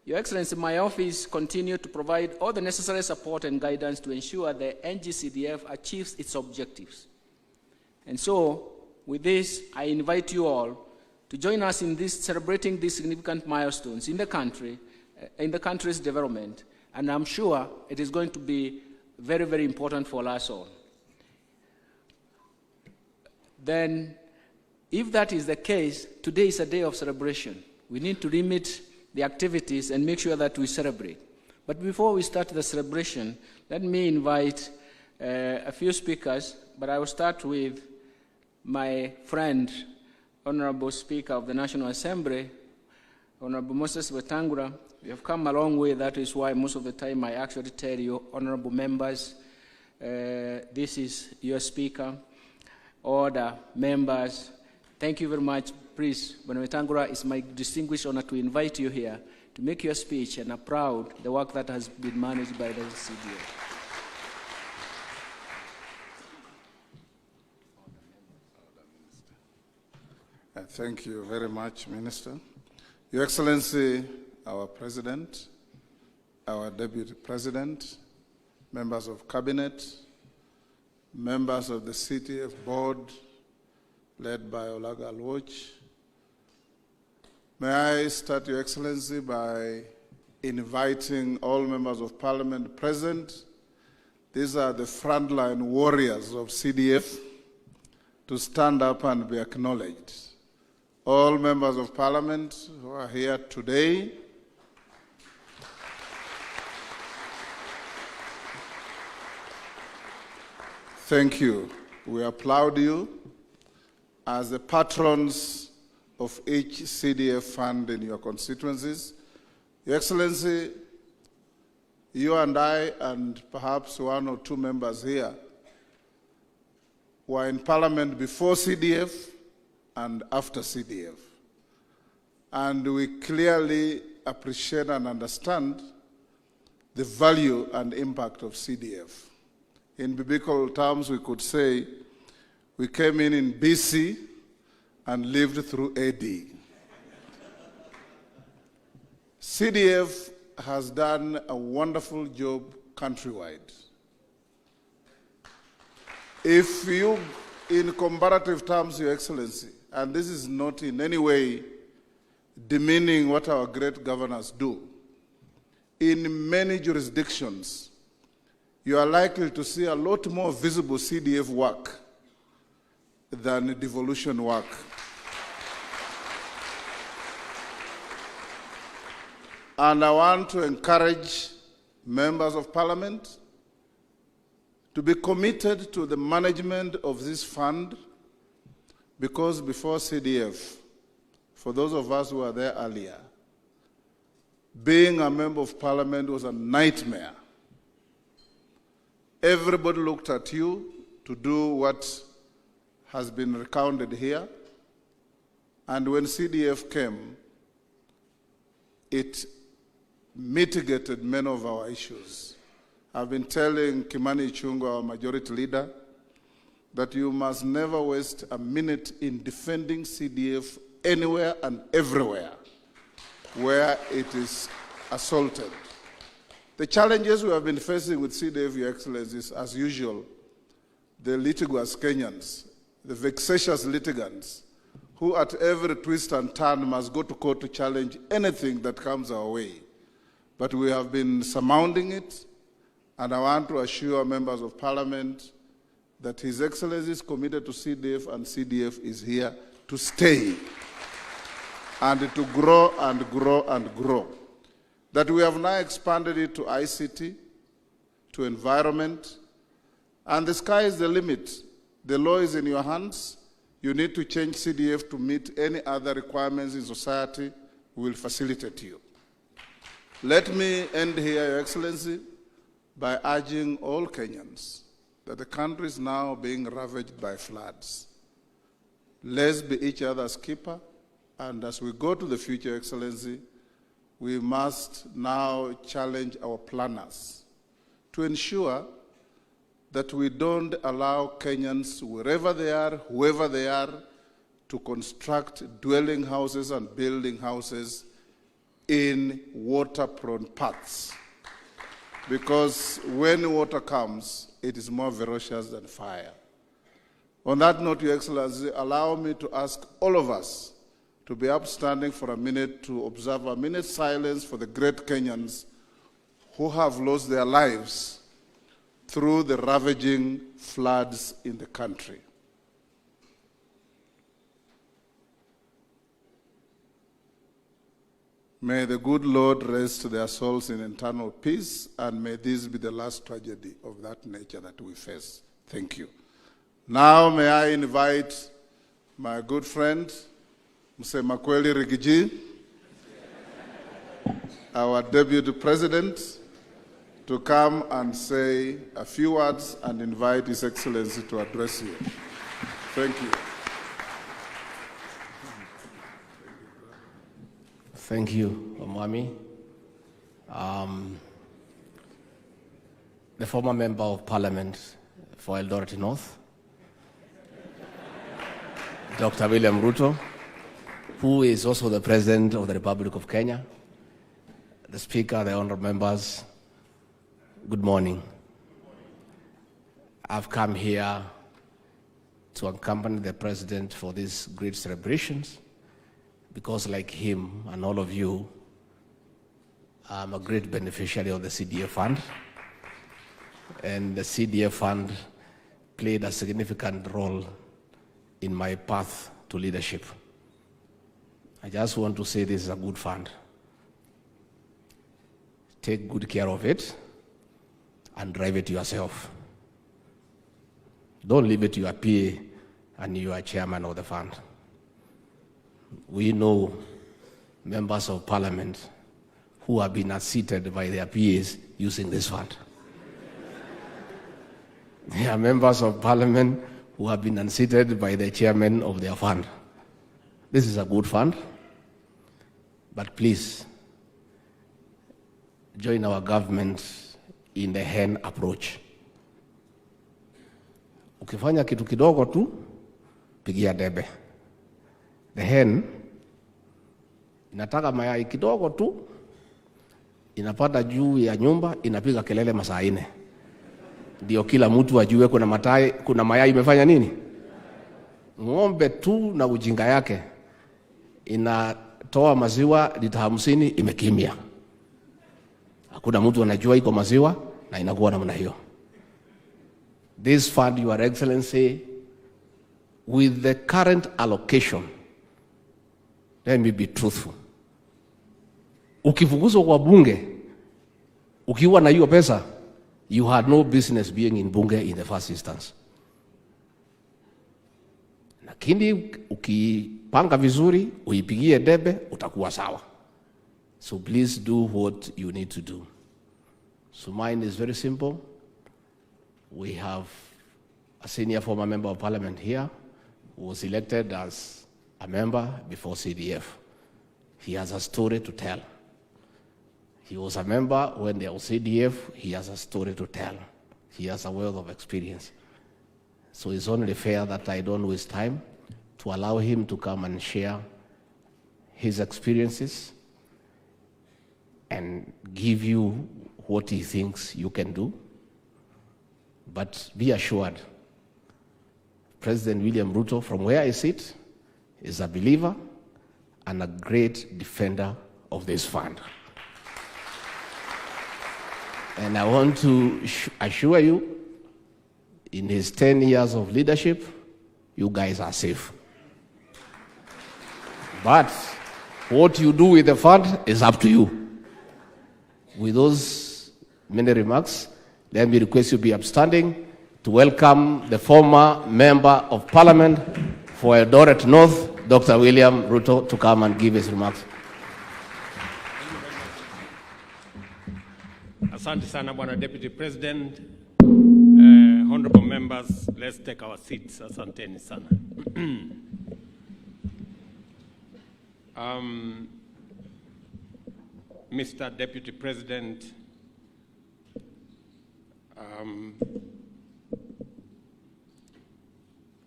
Your Excellency, my office continues to provide all the necessary support and guidance to ensure the Ng-Cdf achieves its objectives. And so, with this, I invite you all to join us in this, celebrating these significant milestones in the country's development, and I'm sure it is going to be very, very important for us all. Then, if that is the case, today is a day of celebration. We need to limit the activities and make sure that we celebrate. But before we start the celebration, let me invite a few speakers, but I will start with my friend, Honorable Speaker of the National Assembly, Honorable Moses Wetangula. We have come a long way. That is why most of the time I actually tell you, honorable members, this is your speaker. Order, members, thank you very much please, Bwana Wetangula, it's my distinguished honor to invite you here to make your speech and applaud the work that has been managed by the Ng-Cdf. Thank you very much, Minister. Your Excellency, our President, our Deputy President, members of Cabinet, members of the CTF Board, led by Olaga Alwoch. May I start, Your Excellency, by inviting all members of Parliament present. These are the frontline warriors of CDF to stand up and be acknowledged. All members of Parliament who are here today, thank you. We applaud you as the patrons of each CDF fund in your constituencies. Your Excellency, you and I, and perhaps one or two members here, were in Parliament before CDF and after CDF. And we clearly appreciate and understand the value and impact of CDF. In biblical terms, we could say we came in BC and lived through AD. CDF has done a wonderful job countrywide. If you, in comparative terms, Your Excellency, and this is not in any way demeaning what our great governors do, in many jurisdictions, you are likely to see a lot more visible CDF work than devolution work. And I want to encourage members of Parliament to be committed to the management of this fund, because before CDF, for those of us who were there earlier, being a member of Parliament was a nightmare. Everybody looked at you to do what has been recounted here, and when CDF came, it mitigated many of our issues. I've been telling Kimani Ichung'wah, our majority leader, that you must never waste a minute in defending CDF anywhere and everywhere where it is assaulted. The challenges we have been facing with CDF, Your Excellency, is, as usual, the litigious Kenyans, the vexatious litigants, who at every twist and turn must go to court to challenge anything that comes our way. But we have been surmounting it, and I want to assure members of Parliament that His Excellency is committed to CDF, and CDF is here to stay and to grow and grow and grow. That we have now expanded it to ICT, to environment, and the sky is the limit. The law is in your hands. You need to change CDF to meet any other requirements in society. We will facilitate you. Let me end here, Your Excellency, by urging all Kenyans that the country is now being ravaged by floods. Let's be each other's keeper, and as we go to the future, Your Excellency, we must now challenge our planners to ensure that we don't allow Kenyans, wherever they are, whoever they are, to construct dwelling houses and building houses in water-prone paths. Because when water comes, it is more ferocious than fire. On that note, Your Excellency, allow me to ask all of us to be upstanding for a minute to observe a minute's silence for the great Kenyans who have lost their lives through the ravaging floods in the country. May the good Lord rest their souls in eternal peace, and may this be the last tragedy of that nature that we face. Thank you. Now may I invite my good friend, Mr. Makweli Rigiji, our Deputy President, to come and say a few words and invite His Excellency to address you. Thank you. Thank you, Omwami. The former member of parliament for Eldoret North, Dr. William Ruto, who is also the President of the Republic of Kenya, the Speaker, the honorable members, good morning. I've come here to accompany the President for these great celebrations because, like him and all of you, I'm a great beneficiary of the CDF fund. And the CDF fund played a significant role in my path to leadership. I just want to say this is a good fund. Take good care of it and drive it yourself. Don't leave it to your PA and you are chairman of the fund. We know members of parliament who have been unseated by their PAs using this fund. There are members of parliament who have been unseated by the chairman of their fund. This is a good fund, but please join our government in the hen approach. Ukifanya kitu kidogo tu, pigia debe. The hen inataka mayai kidogo tu, inapanda juu ya nyumba, inapiga kelele masaa 4. Ndio kila mtu ajue kuna mayai imefanya nini? Ng'ombe tu na ujinga yake inatoa maziwa lita 50 imekimia. Hakuna mtu anajua iko maziwa na inakuwa namna hiyo. This fund, Your Excellency, with the current allocation, let me be truthful. Ukifukuzwa kwa bunge, ukiwa na hiyo pesa, you had no business being in bunge in the first instance. Lakini ukipanga vizuri, uipigie debe, utakuwa sawa. So please do what you need to do. So mine is very simple. We have a senior former member of parliament here who was elected as a member before CDF. He has a story to tell. He was a member when there was CDF. He has a story to tell. He has a wealth of experience. So it's only fair that I don't waste time to allow him to come and share his experiences and give you what he thinks you can do. But be assured, President William Ruto, from where I sit, is a believer and a great defender of this fund. And I want to assure you, in his 10 years of leadership, you guys are safe. But what you do with the fund is up to you. With those many remarks, let me request you be upstanding to welcome the former member of parliament for Eldoret North, Dr. William Ruto, to come and give his remarks. Asante sana, Bwana Deputy President. Honorable members, let's take our seats. Asanteni sana. Mr. Deputy President,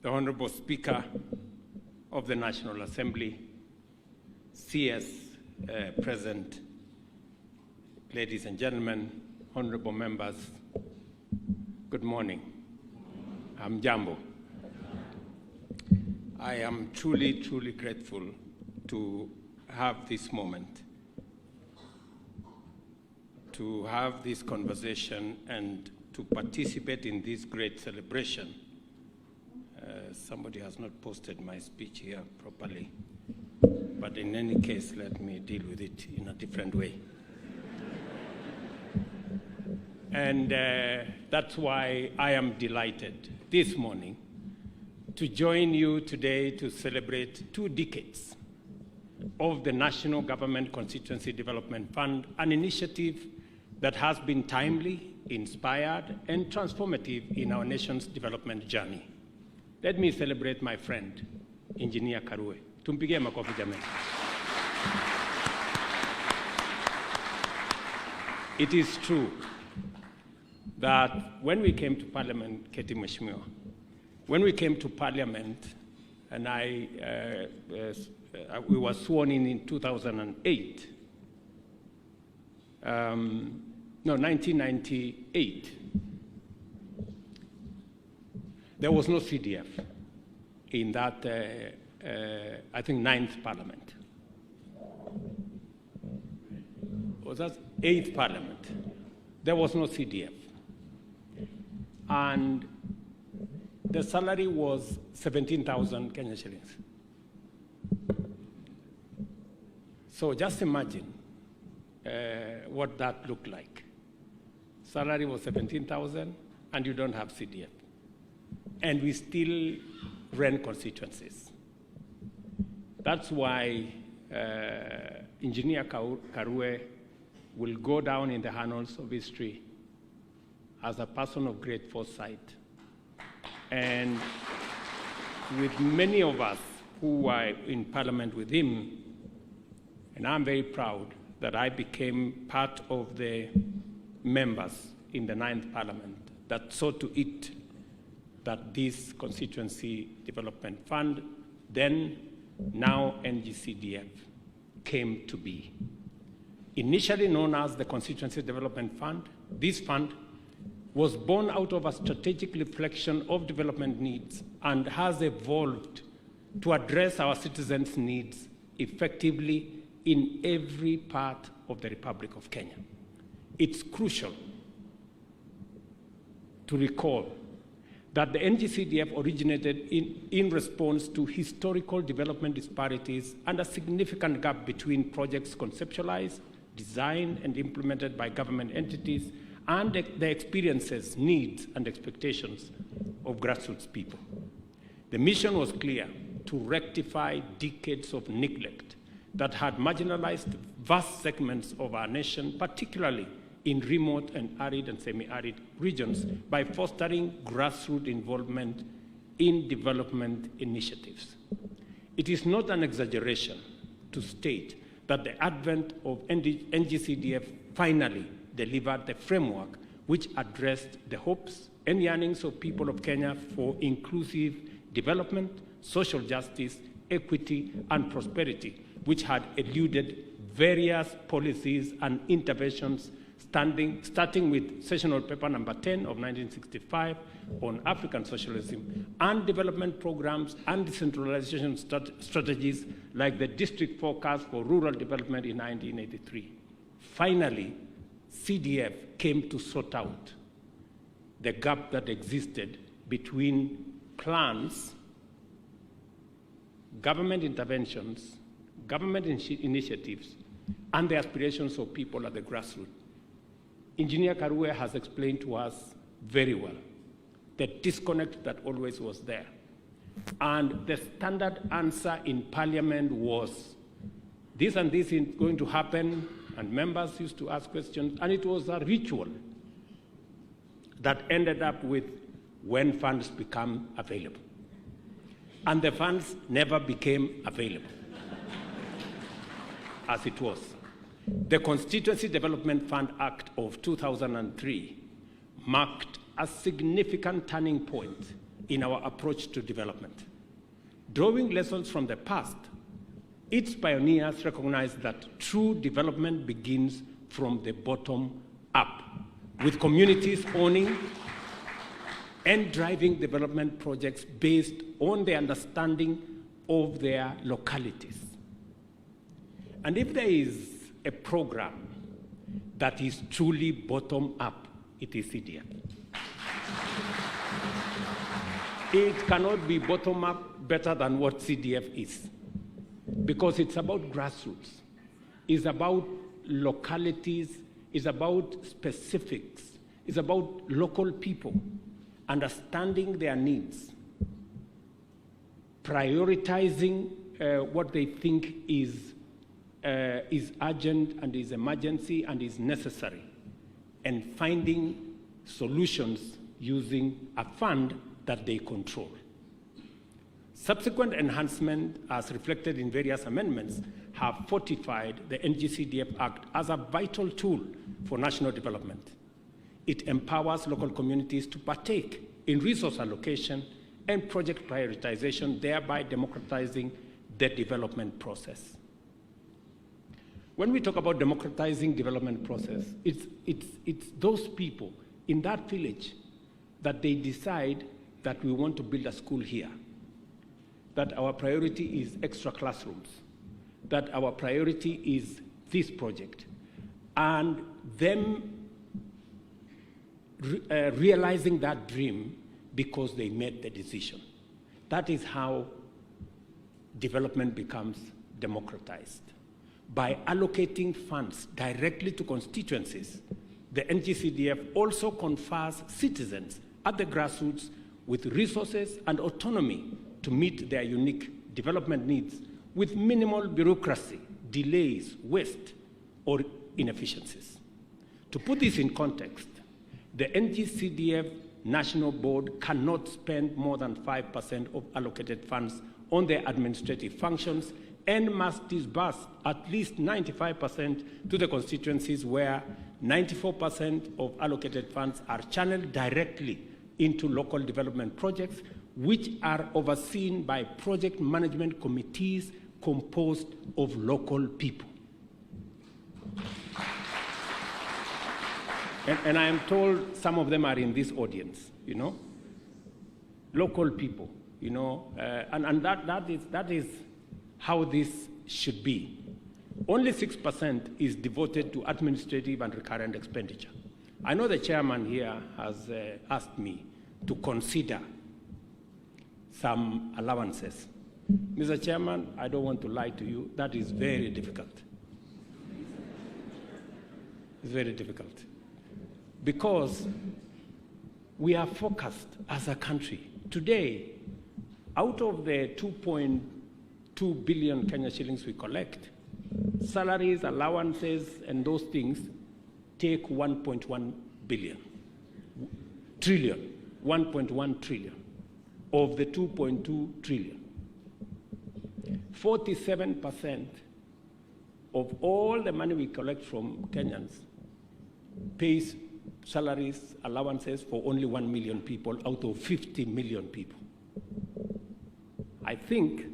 the Honorable Speaker of the National Assembly, CS present, ladies and gentlemen, honorable members, good morning. I'm Jambo. I am truly, truly grateful to have this moment, to have this conversation and to participate in this great celebration. Somebody has not posted my speech here properly, but in any case, let me deal with it in a different way. And that's why I am delighted this morning to join you today to celebrate 2 decades of the National Government Constituency Development Fund, an initiative that has been timely, inspired, and transformative in our nation's development journey. Let me celebrate my friend, Engineer Karue. Tumpigie makofi jamani. it is true that when we came to Parliament, Keti Mheshimiwa, when we came to Parliament, and we were sworn in 2008, 1998, there was no CDF in that, I think, 9th Parliament. Was that 8th Parliament? There was no CDF. And the salary was 17,000 Kenya shillings. So just imagine what that looked like. Salary was 17,000 and you don't have CDF. And we still ran constituencies. That's why Engineer Karue will go down in the annals of history as a person of great foresight. And with many of us who were in Parliament with him, and I'm very proud that I became part of the members in the 9th Parliament that saw to it that this Constituency Development Fund, then now Ng-Cdf, came to be. Initially known as the Constituency Development Fund, this fund was born out of a strategic reflection of development needs and has evolved to address our citizens' needs effectively in every part of the Republic of Kenya. It's crucial to recall that the Ng-Cdf originated in response to historical development disparities and a significant gap between projects conceptualized, designed, and implemented by government entities and the experiences, needs, and expectations of grassroots people. The mission was clear: to rectify decades of neglect that had marginalized vast segments of our nation, particularly in remote and arid and semi-arid regions, by fostering grassroots involvement in development initiatives. It is not an exaggeration to state that the advent of Ng-Cdf finally delivered the framework which addressed the hopes and yearnings of people of Kenya for inclusive development, social justice, equity, and prosperity, which had eluded various policies and interventions, starting with Sessional Paper number 10 of 1965 on African socialism, and development programs and decentralization strategies like the District Forecast for Rural Development in 1983. Finally, CDF came to sort out the gap that existed between plans, government interventions, government initiatives, and the aspirations of people at the grassroots. Engineer Karue has explained to us very well the disconnect that always was there. And the standard answer in Parliament was, this and this is going to happen, and members used to ask questions, and it was a ritual that ended up with when funds become available. And the funds never became available as it was. The Constituency Development Fund Act of 2003 marked a significant turning point in our approach to development. Drawing lessons from the past, its pioneers recognized that true development begins from the bottom up, with communities owning and driving development projects based on the understanding of their localities. And if there is a program that is truly bottom up, it is CDF. It cannot be bottom up better than what CDF is, because it's about grassroots, it's about localities, it's about specifics, it's about local people understanding their needs, prioritizing what they think is urgent and is emergency and is necessary, and finding solutions using a fund that they control. Subsequent enhancements, as reflected in various amendments, have fortified the Ng-Cdf Act as a vital tool for national development. It empowers local communities to partake in resource allocation and project prioritization, thereby democratizing the development process. When we talk about democratizing development process, it's those people in that village that they decide that we want to build a school here, that our priority is extra classrooms, that our priority is this project, and them realizing that dream because they made the decision. That is how development becomes democratized. By allocating funds directly to constituencies, the Ng-Cdf also confers citizens at the grassroots with resources and autonomy to meet their unique development needs with minimal bureaucracy, delays, waste, or inefficiencies. To put this in context, the Ng-Cdf National Board cannot spend more than 5% of allocated funds on their administrative functions and must disburse at least 95% to the constituencies where 94% of allocated funds are channeled directly into local development projects, which are overseen by project management committees composed of local people. And I am told some of them are in this audience, you know, local people, you know, and that is how this should be. Only 6% is devoted to administrative and recurrent expenditure. I know the chairman here has asked me to consider some allowances. Mr. Chairman, I don't want to lie to you, that is very difficult. It's very difficult. Because we are focused as a country. Today, out of the 2.2 billion Kenya shillings we collect, salaries, allowances, and those things take 1.1 trillion of the 2.2 trillion. 47% of all the money we collect from Kenyans pays salaries, allowances for only 1 million people out of 50 million people. I think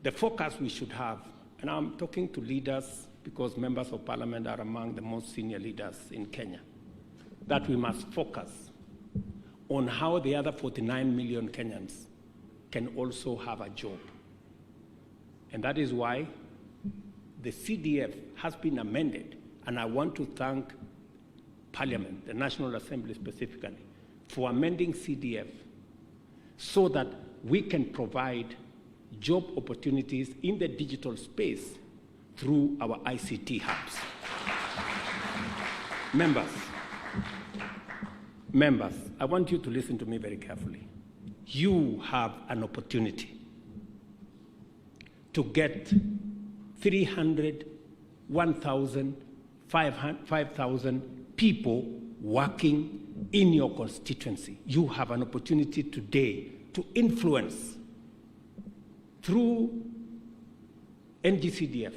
the focus we should have, and I'm talking to leaders because members of parliament are among the most senior leaders in Kenya, that we must focus on how the other 49 million Kenyans can also have a job. And that is why the CDF has been amended, and I want to thank Parliament, the National Assembly specifically, for amending CDF so that we can provide job opportunities in the digital space through our ICT hubs. Members, I want you to listen to me very carefully. You have an opportunity to get 300, 1,000, 5,000 people working in your constituency. You have an opportunity today to influence through Ng-Cdf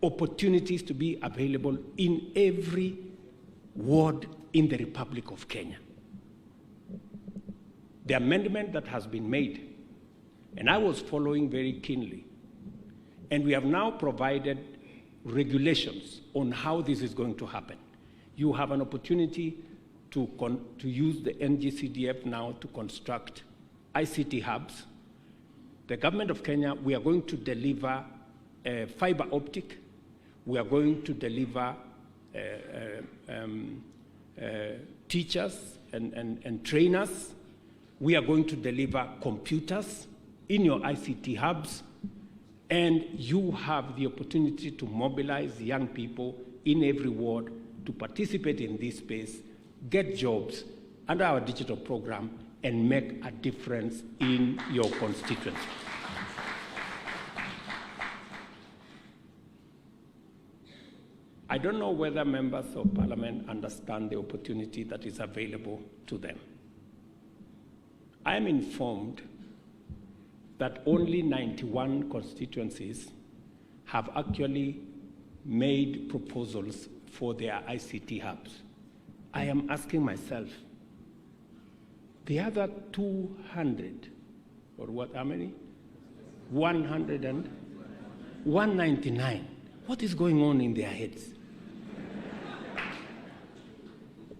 opportunities to be available in every ward in the Republic of Kenya. The amendment that has been made, and I was following very keenly, and we have now provided regulations on how this is going to happen. You have an opportunity to use the Ng-Cdf now to construct ICT hubs. The government of Kenya, we are going to deliver fiber optic. We are going to deliver teachers and trainers. We are going to deliver computers in your ICT hubs. And you have the opportunity to mobilize young people in every ward to participate in this space, get jobs under our digital program, and make a difference in your constituency. I don't know whether members of parliament understand the opportunity that is available to them. I am informed that only 91 constituencies have actually made proposals for their ICT hubs. I am asking myself, the other 200, or what, how many? 199. What is going on in their heads?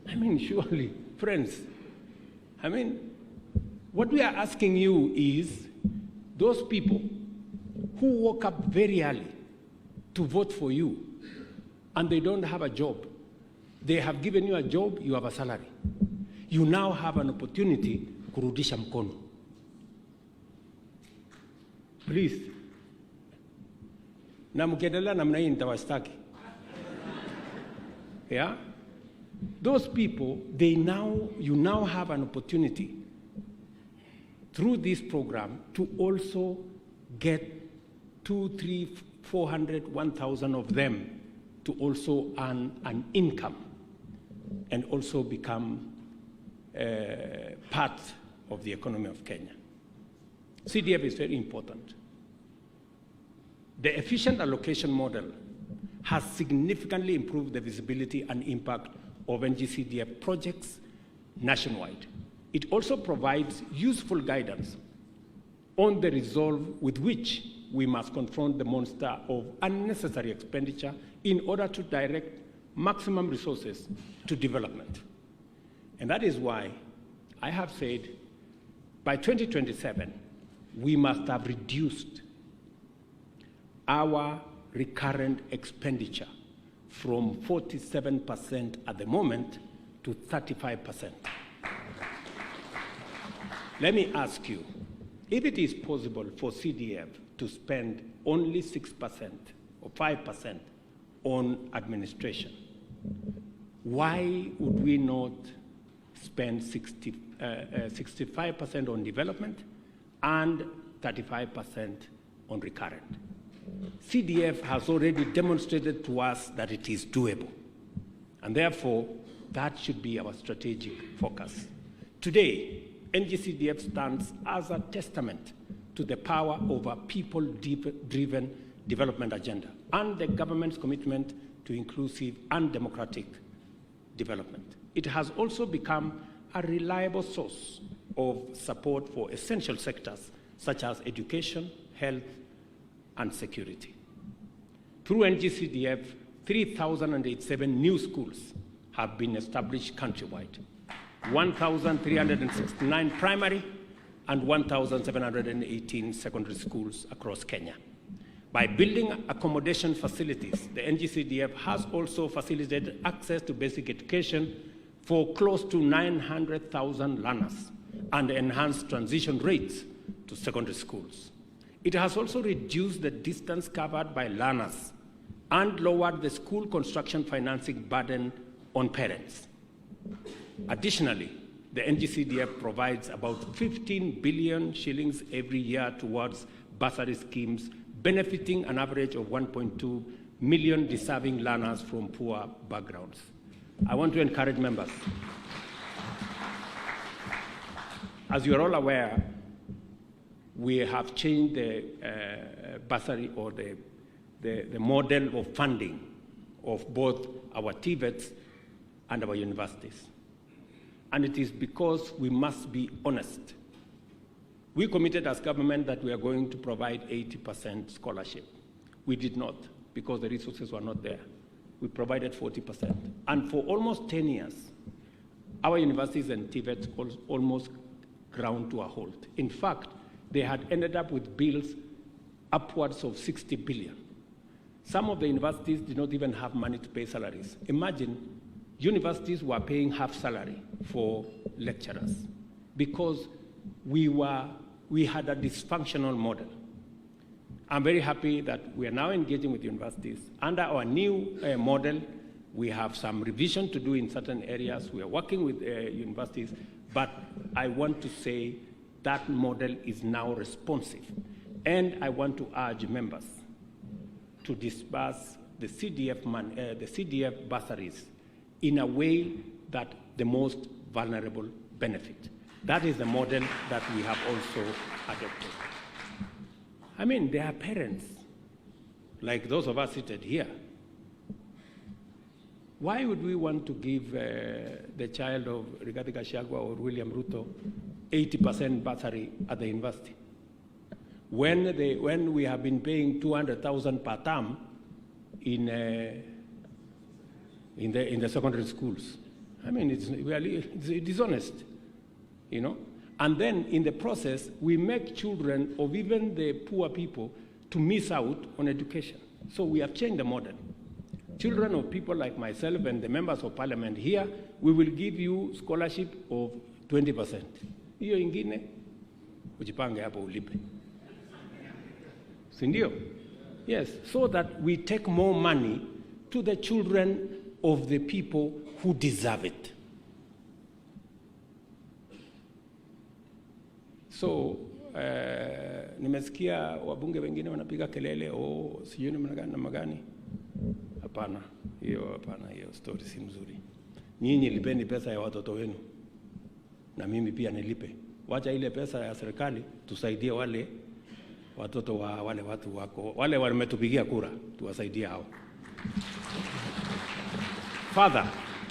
I mean, surely, friends, I mean, what we are asking you is those people who woke up very early to vote for you and they don't have a job. They have given you a job, you have a salary. You now have an opportunity kurudisha mkono. Please. Na mkiendelea namna hii nitawashtaki. Yeah? Those people, you now have an opportunity through this program to also get 200, 300, 400, 1,000 of them to also earn an income and also become part of the economy of Kenya. CDF is very important. The efficient allocation model has significantly improved the visibility and impact of Ng-Cdf projects nationwide. It also provides useful guidance on the resolve with which we must confront the monster of unnecessary expenditure in order to direct maximum resources to development. And that is why I have said by 2027, we must have reduced our recurrent expenditure from 47% at the moment to 35%. Let me ask you, if it is possible for CDF to spend only 6% or 5% on administration, why would we not spend 65% on development and 35% on recurrent? CDF has already demonstrated to us that it is doable, and therefore that should be our strategic focus. Today, Ng-Cdf stands as a testament to the power of a people-driven development agenda and the government's commitment to inclusive and democratic development. It has also become a reliable source of support for essential sectors such as education, health, and security. Through Ng-Cdf, 3,087 new schools have been established countrywide, 1,369 primary and 1,718 secondary schools across Kenya. By building accommodation facilities, the Ng-Cdf has also facilitated access to basic education for close to 900,000 learners and enhanced transition rates to secondary schools. It has also reduced the distance covered by learners and lowered the school construction financing burden on parents. Additionally, the Ng-Cdf provides about 15 billion shillings every year towards bursary schemes, benefiting an average of 1.2 million deserving learners from poor backgrounds. I want to encourage members. As you are all aware, we have changed the bursary or the model of funding of both our TVETs and our universities. And it is because we must be honest. We committed as government that we are going to provide 80% scholarship. We did not, because the resources were not there. We provided 40%. And for almost 10 years, our universities and TVETs almost ground to a halt. In fact, they had ended up with bills upwards of 60 billion. Some of the universities did not even have money to pay salaries. Imagine universities were paying half salary for lecturers because we had a dysfunctional model. I'm very happy that we are now engaging with universities. Under our new model, we have some revision to do in certain areas. We are working with universities, but I want to say that model is now responsive. And I want to urge members to disburse the CDF bursaries in a way that the most vulnerable benefit. That is the model that we have also adopted. I mean, there are parents, like those of us seated here, Why would we want to give the child of Rigathi Gachagua or William Ruto 80% bursary at the university when we have been paying 200,000 per term in the secondary schools? I mean, it's dishonest, you know. And then in the process, we make children of even the poor people to miss out on education. So we have changed the model. Children of people like myself and the members of parliament here, we will give you scholarship of 20%. Hiyo ingine, ujipange hapo ulipe. Sindio? Yes, so that we take more money to the children of the people who deserve it. So, nimesikia wabunge wengine wanapiga kelele, sijui namna gani. Hapana, hiyo story si mzuri. Nyinyi lipeni pesa ya watoto wenu, na mimi pia nilipe. Wacha ile pesa ya serikali, tusaidie wale watoto wa wale watu wako, wale wametupigia kura, tuwasaidie hao. Further,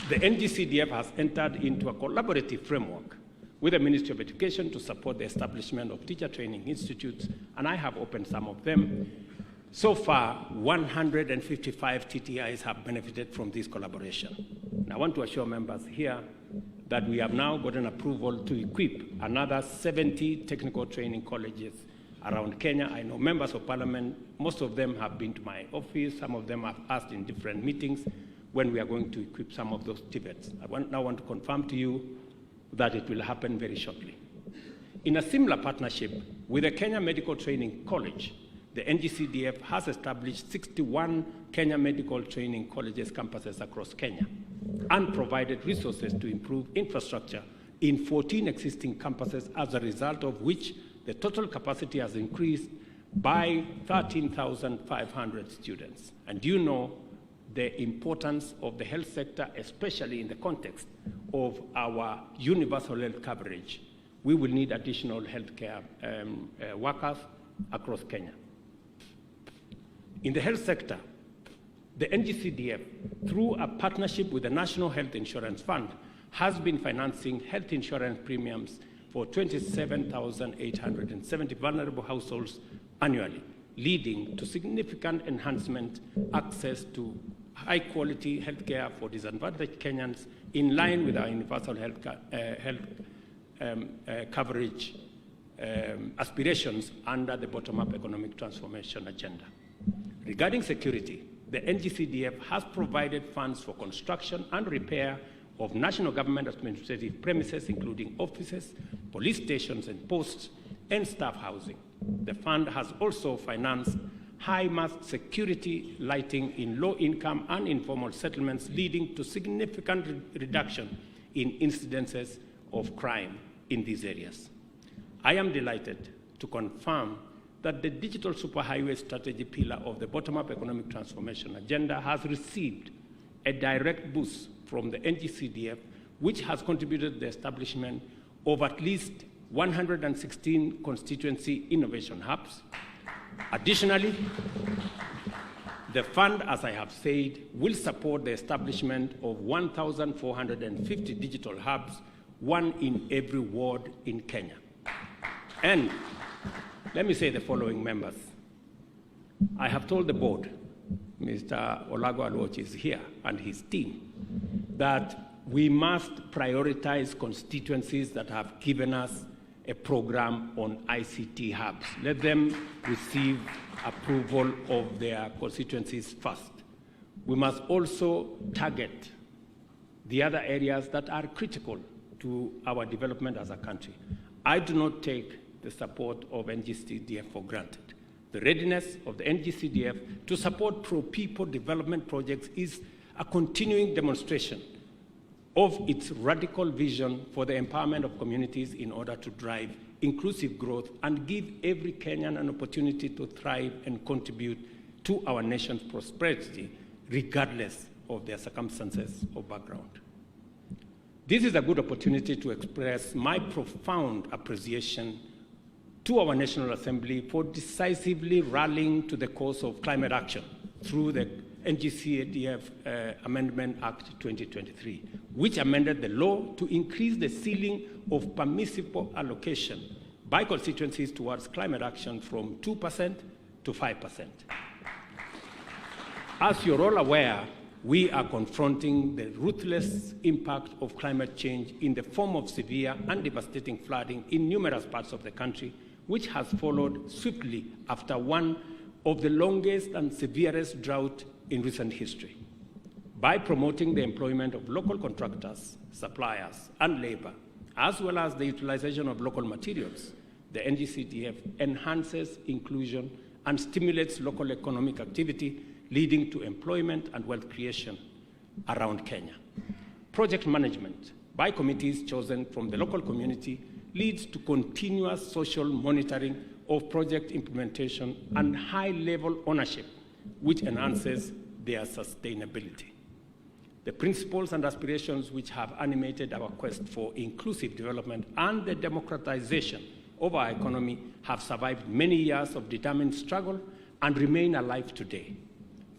the Ng-Cdf has entered into a collaborative framework with the Ministry of Education to support the establishment of teacher training institutes, and I have opened some of them. So far, 155 TTIs have benefited from this collaboration. And I want to assure members here that we have now gotten approval to equip another 70 technical training colleges around Kenya. I know members of parliament, most of them have been to my office, some of them have asked in different meetings when we are going to equip some of those TVETs. I now want to confirm to you that it will happen very shortly. In a similar partnership with the Kenya Medical Training College, the Ng-Cdf has established 61 Kenya Medical Training Colleges campuses across Kenya and provided resources to improve infrastructure in 14 existing campuses, as a result of which the total capacity has increased by 13,500 students. And you know the importance of the health sector, especially in the context of our universal health coverage. We will need additional healthcare workers across Kenya. In the health sector, the Ng-Cdf, through a partnership with the National Health Insurance Fund, has been financing health insurance premiums for 27,870 vulnerable households annually, leading to significant enhancement access to high-quality healthcare for disadvantaged Kenyans, in line with our universal health coverage aspirations under the bottom-up economic transformation agenda. Regarding security, the Ng-Cdf has provided funds for construction and repair of national government administrative premises, including offices, police stations and posts, and staff housing. The fund has also financed high-mast security lighting in low-income and informal settlements, leading to significant reduction in incidences of crime in these areas. I am delighted to confirm that the digital superhighway strategy pillar of the bottom-up economic transformation agenda has received a direct boost from the Ng-Cdf, which has contributed to the establishment of at least 116 constituency innovation hubs. Additionally, the fund, as I have said, will support the establishment of 1,450 digital hubs, one in every ward in Kenya. And let me say the following, members. I have told the board, Mr. Olago Aluoch is here, and his team, that we must prioritize constituencies that have given us a program on ICT hubs. Let them receive approval of their constituencies first. We must also target the other areas that are critical to our development as a country. I do not take the support of Ng-Cdf for granted. The readiness of the Ng-Cdf to support pro-people development projects is a continuing demonstration of its radical vision for the empowerment of communities in order to drive inclusive growth and give every Kenyan an opportunity to thrive and contribute to our nation's prosperity, regardless of their circumstances or background. This is a good opportunity to express my profound appreciation to our National Assembly for decisively rallying to the cause of climate action through the Ng-Cdf Amendment Act 2023, which amended the law to increase the ceiling of permissible allocation by constituencies towards climate action from 2% to 5%. As you're all aware, we are confronting the ruthless impact of climate change in the form of severe and devastating flooding in numerous parts of the country, which has followed swiftly after one of the longest and severest drought in recent history. By promoting the employment of local contractors, suppliers, and labor, as well as the utilization of local materials, the Ng-Cdf enhances inclusion and stimulates local economic activity, leading to employment and wealth creation around Kenya. Project management by committees chosen from the local community leads to continuous social monitoring of project implementation and high-level ownership, which enhances their sustainability. The principles and aspirations which have animated our quest for inclusive development and the democratization of our economy have survived many years of determined struggle and remain alive today.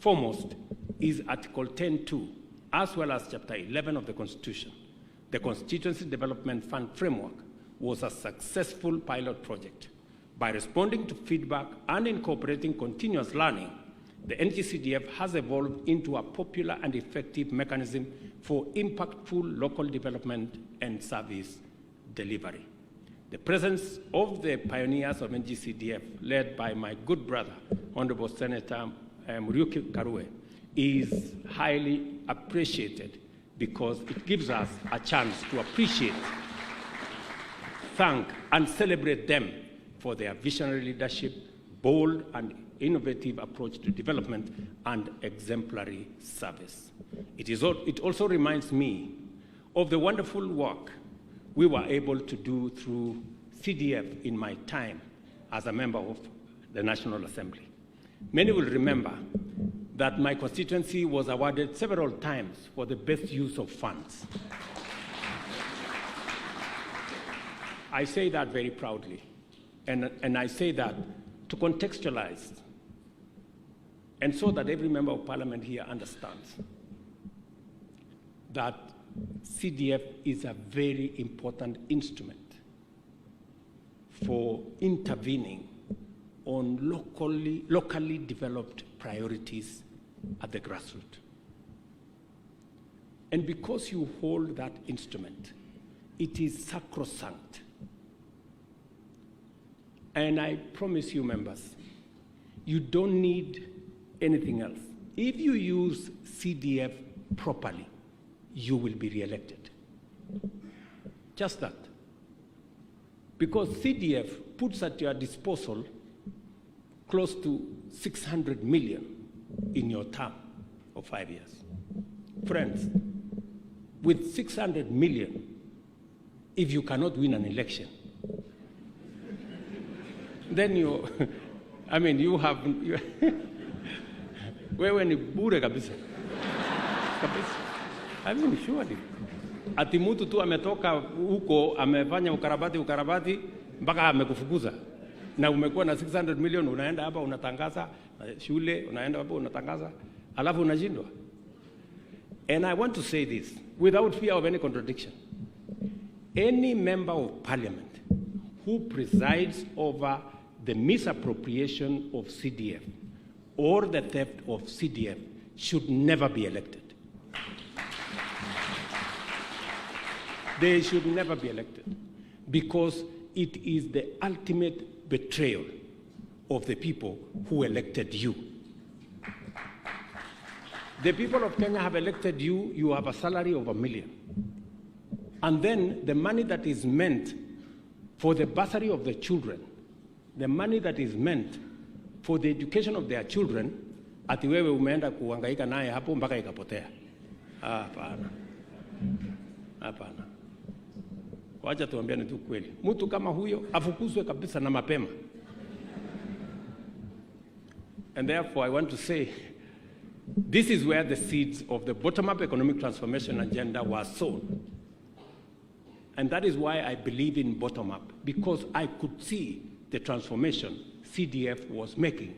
Foremost is Article 10.2, as well as Chapter 11 of the Constitution. The Constituency Development Fund framework was a successful pilot project. By responding to feedback and incorporating continuous learning, the Ng-Cdf has evolved into a popular and effective mechanism for impactful local development and service delivery. The presence of the pioneers of Ng-Cdf, led by my good brother, Honorable Senator Muriuki Karue, is highly appreciated because it gives us a chance to appreciate, thank, and celebrate them for their visionary leadership, bold and innovative approach to development, and exemplary service. It also reminds me of the wonderful work we were able to do through CDF in my time as a member of the National Assembly. Many will remember that my constituency was awarded several times for the best use of funds. I say that very proudly, and I say that to contextualize, and so that every member of parliament here understands that CDF is a very important instrument for intervening on locally developed priorities at the grassroots. And because you hold that instrument, it is sacrosanct. And I promise you, members, you don't need anything else. If you use CDF properly, you will be re-elected. Just that. Because CDF puts at your disposal close to 600 million in your term of 5 years. Friends, with 600 million, if you cannot win an election, then you have, wewe ni bure kabisa. Surely. Ati mtu tu ametoka huko amefanya ukarabati mpaka amekufukuza. Na umekuwa na 600 million, unaenda hapa unatangaza shule, unaenda hapa unatangaza, alafu unashindwa. And I want to say this without fear of any contradiction. Any member of parliament who presides over the misappropriation of CDF or the theft of CDF should never be elected. They should never be elected because it is the ultimate betrayal of the people who elected you. The people of Kenya have elected you, you have a salary of $1 million. And then the money that is meant for the bursary of the children, the money that is meant for the education of their children, ati wewe umeenda kuhangaika naye hapo mpaka ikapotea. Hapana. Hapana. Wacha tuambiane tu kweli. Mtu kama huyo afukuzwe kabisa na mapema. And therefore I want to say, this is where the seeds of the bottom-up economic transformation agenda were sown. And that is why I believe in bottom-up, because I could see the transformation CDF was making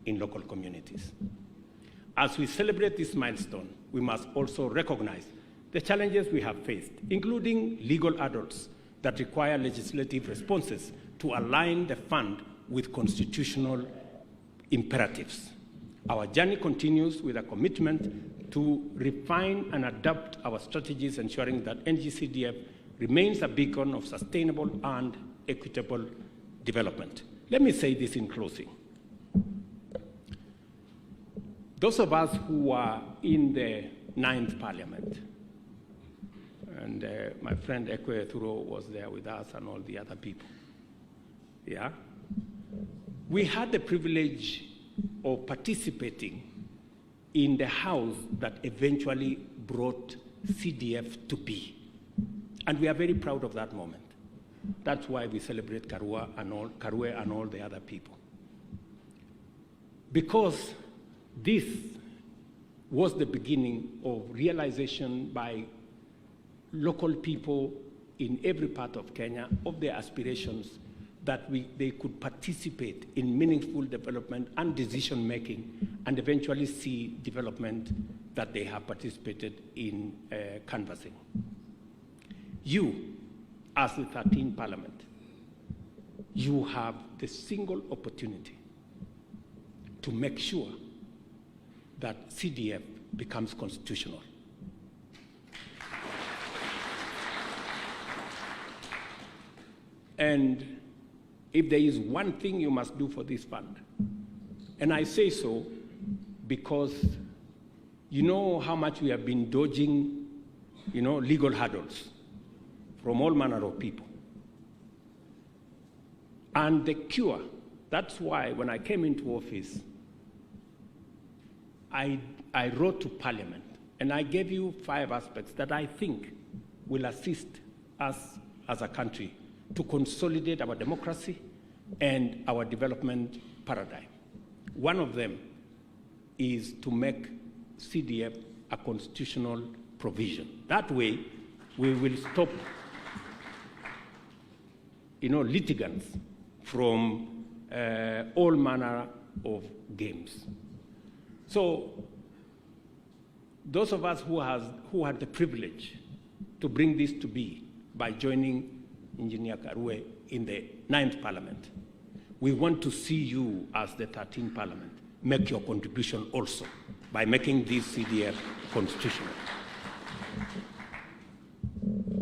in local communities. as we celebrate this milestone, we must also recognize the challenges we have faced, including legal hurdles that require legislative responses to align the fund with constitutional imperatives. Our journey continues with a commitment to refine and adapt our strategies, ensuring that Ng-Cdf remains a beacon of sustainable and equitable development. Let me say this in closing. Those of us who are in the 9th Parliament, and my friend Ekwe Thuro was there with us and all the other people, yeah? We had the privilege of participating in the house that eventually brought CDF to be. And we are very proud of that moment. That's why we celebrate Karua and all the other people. Because this was the beginning of realization by local people in every part of Kenya of their aspirations that they could participate in meaningful development and decision-making and eventually see development that they have participated in canvassing. You, as the 13th Parliament, you have the single opportunity to make sure that CDF becomes constitutional. And if there is one thing you must do for this fund, and I say so because you know how much we have been dodging, legal hurdles from all manner of people. And the cure, that's why when I came into office, I wrote to Parliament, and I gave you 5 aspects that I think will assist us as a country to consolidate our democracy and our development paradigm. One of them is to make CDF a constitutional provision. That way, we will stop litigants from all manner of games. So those of us who had the privilege to bring this to be by joining Engineer Karue in the 9th Parliament, we want to see you as the 13th Parliament make your contribution also by making this CDF constitutional.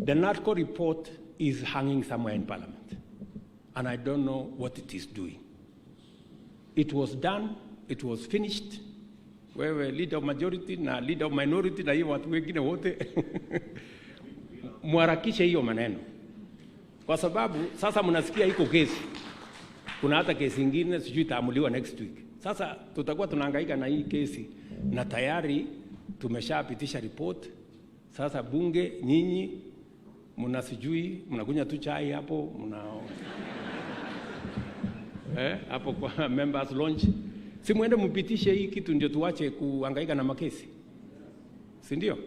The NARCO report is hanging somewhere in Parliament, and I don't know what it is doing. It was done, it was finished. Wewe leader of majority na leader of minority na hiyo watu wengine wote muharakishe hiyo maneno, kwa sababu sasa mnasikia iko kesi, kuna hata kesi ingine sijui itaamuliwa next week. Sasa tutakuwa tunahangaika na hii kesi na tayari tumeshapitisha report. Sasa bunge nyinyi mnasijui mnakunya tu chai hapo hapo kwa members launch, si muende mpitishe hii kitu ndio tuache kuhangaika na makesi, si ndio?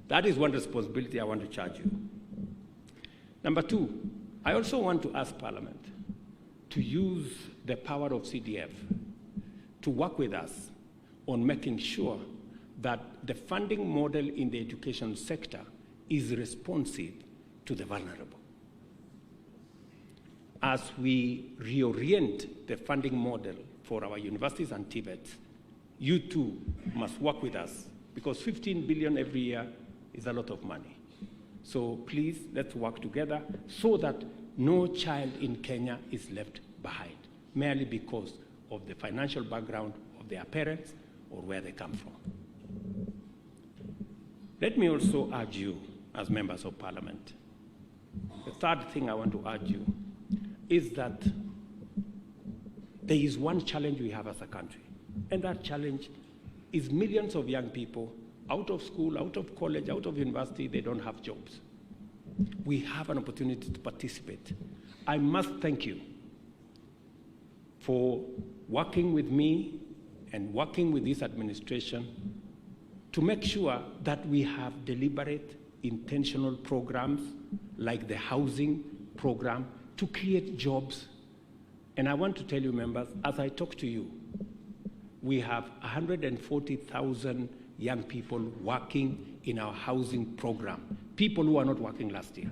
That is one responsibility I want to charge you. Number 2, I also want to ask Parliament to use the power of CDF to work with us on making sure that the funding model in the education sector is responsive to the vulnerable. As we reorient the funding model for our universities and TVETs, you too must work with us, because 15 billion every year is a lot of money. So please, let's work together so that no child in Kenya is left behind, merely because of the financial background of their parents or where they come from. Let me also urge you, as members of Parliament, the third thing I want to urge you is that there is one challenge we have as a country, and that challenge is millions of young people out of school, out of college, out of university, they don't have jobs. We have an opportunity to participate. I must thank you for working with me and working with this administration to make sure that we have deliberate, intentional programs like the housing program to create jobs. And I want to tell you, members, as I talk to you, we have 140,000 young people working in our housing program, people who are not working last year.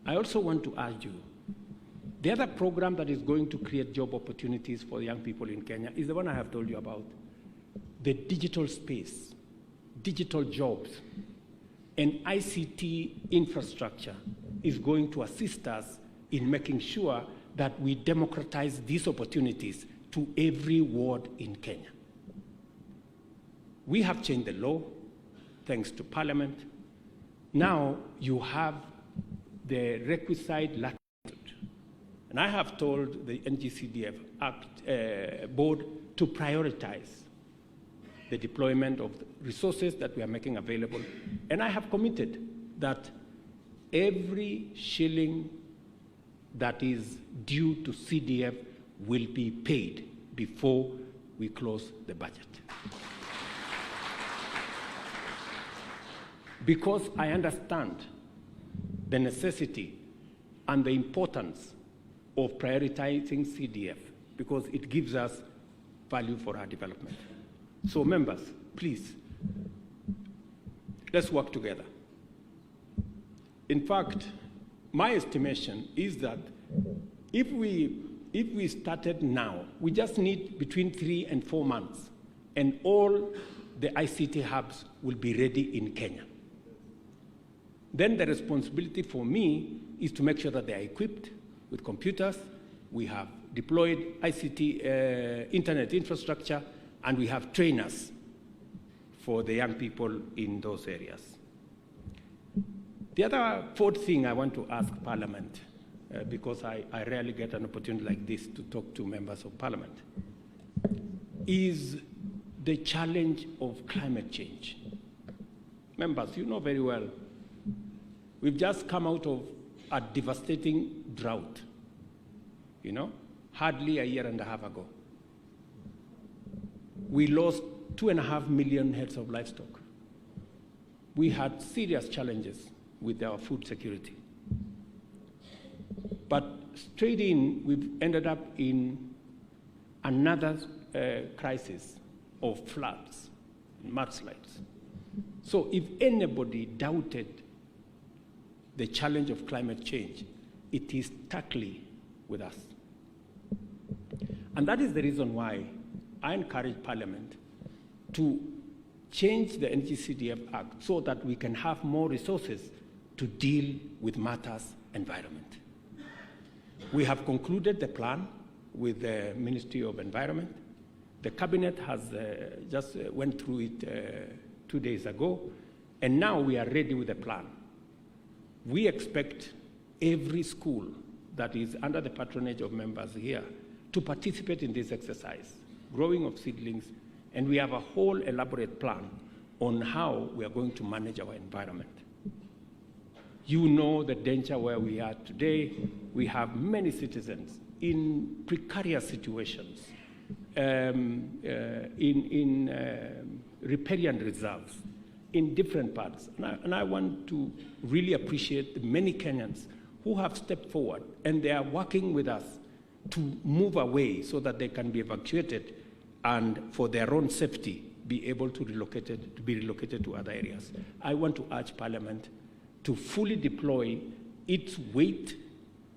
I also want to urge you, the other program that is going to create job opportunities for young people in Kenya is the one I have told you about, the digital space, digital jobs, and ICT infrastructure is going to assist us in making sure that we democratize these opportunities to every ward in Kenya. We have changed the law, thanks to Parliament. Now you have the requisite latitude. And I have told the Ng-Cdf board to prioritize the deployment of the resources that we are making available. And I have committed that every shilling that is due to CDF will be paid before we close the budget. Because I understand the necessity and the importance of prioritizing CDF, because it gives us value for our development. So members, please, let's work together. In fact, my estimation is that if we started now, we just need between 3 and 4 months, and all the ICT hubs will be ready in Kenya. Then the responsibility for me is to make sure that they are equipped with computers, we have deployed ICT internet infrastructure, and we have trainers for the young people in those areas. The other fourth thing I want to ask Parliament, because I rarely get an opportunity like this to talk to members of Parliament, is the challenge of climate change. Members, you know very well, we've just come out of a devastating drought, you know, hardly a year and a half ago. We lost 2.5 million heads of livestock. We had serious challenges with our food security. But straight in, we've ended up in another crisis of floods, mudslides. So if anybody doubted the challenge of climate change, it is starkly with us. And that is the reason why I encourage Parliament to change the Ng-Cdf Act so that we can have more resources to deal with matters environment. We have concluded the plan with the Ministry of Environment. The Cabinet has just went through it 2 days ago, and now we are ready with the plan. We expect every school that is under the patronage of members here to participate in this exercise, growing of seedlings, and we have a whole elaborate plan on how we are going to manage our environment. You know the danger where we are today. We have many citizens in precarious situations, in riparian reserves, in different parts. And I want to really appreciate the many Kenyans who have stepped forward, and they are working with us to move away so that they can be evacuated and for their own safety be able to be relocated to other areas. I want to urge Parliament to fully deploy its weight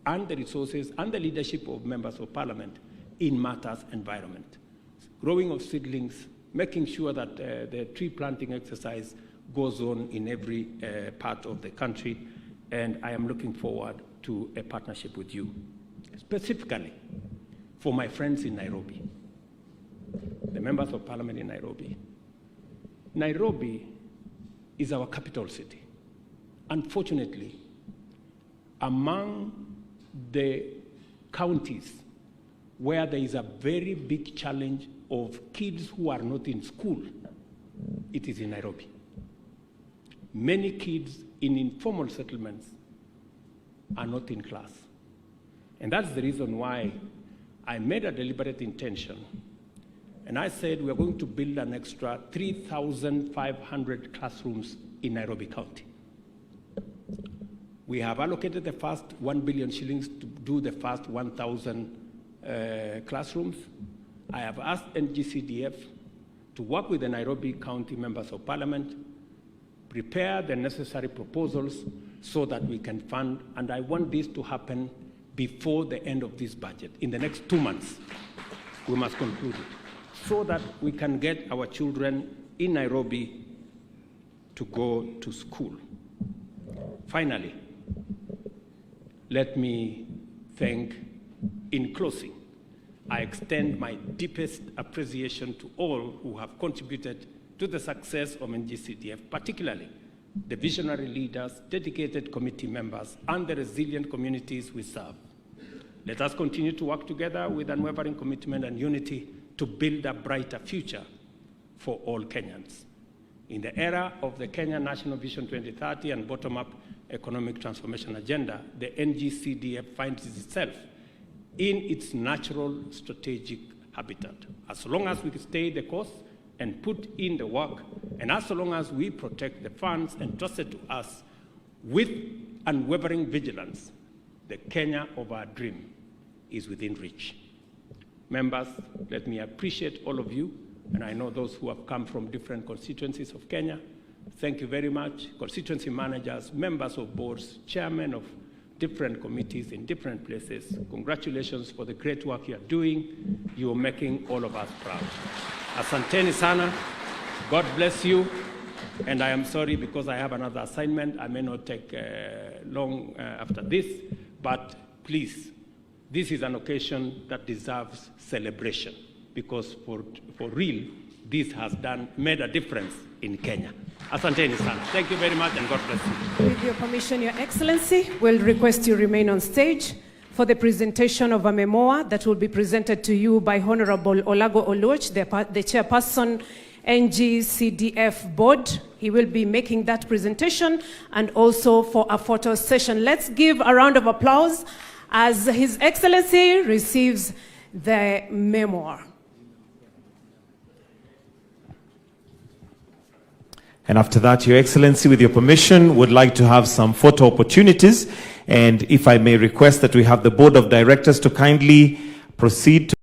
and the resources and the leadership of members of Parliament in matters environment. Growing of seedlings, making sure that the tree planting exercise goes on in every part of the country, and I am looking forward to a partnership with you. Specifically, for my friends in Nairobi, the members of Parliament in Nairobi. Nairobi is our capital city. Unfortunately, among the counties where there is a very big challenge of kids who are not in school, it is in Nairobi. Many kids in informal settlements are not in class. And that's the reason why I made a deliberate intention. And I said we're going to build an extra 3,500 classrooms in Nairobi County. We have allocated the first 1 billion shillings to do the first 1,000 classrooms. I have asked Ng-Cdf to work with the Nairobi County Members of Parliament, prepare the necessary proposals so that we can fund, and I want this to happen before the end of this budget. In the next 2 months, we must conclude it, so that we can get our children in Nairobi to go to school. Finally, let me thank, in closing, I extend my deepest appreciation to all who have contributed to the success of Ng-Cdf, particularly the visionary leaders, dedicated committee members, and the resilient communities we serve. Let us continue to work together with unwavering commitment and unity to build a brighter future for all Kenyans. In the era of the Kenya National Vision 2030 and bottom-up economic transformation agenda, the Ng-Cdf finds itself in its natural strategic habitat. As long as we stay the course and put in the work, and as long as we protect the funds entrusted to us with unwavering vigilance, the Kenya of our dream is within reach. Members, let me appreciate all of you, and I know those who have come from different constituencies of Kenya. Thank you very much. Constituency managers, members of boards, chairmen of different committees in different places. Congratulations for the great work you are doing. You are making all of us proud. Asanteni sana. God bless you. And I am sorry because I have another assignment. I may not take long after this, but please, this is an occasion that deserves celebration because for real, this has made a difference in Kenya. Asanteni sana. Thank you very much and God bless you. With your permission, Your Excellency, we'll request you remain on stage for the presentation of a memoir that will be presented to you by Honorable Olago Oluoch, the chairperson, Ng-Cdf board. He will be making that presentation and also for a photo session. Let's give a round of applause as His Excellency receives the memoir. And after that, Your Excellency, with your permission, would like to have some photo opportunities. And if I may request that we have the Board of Directors to kindly proceed to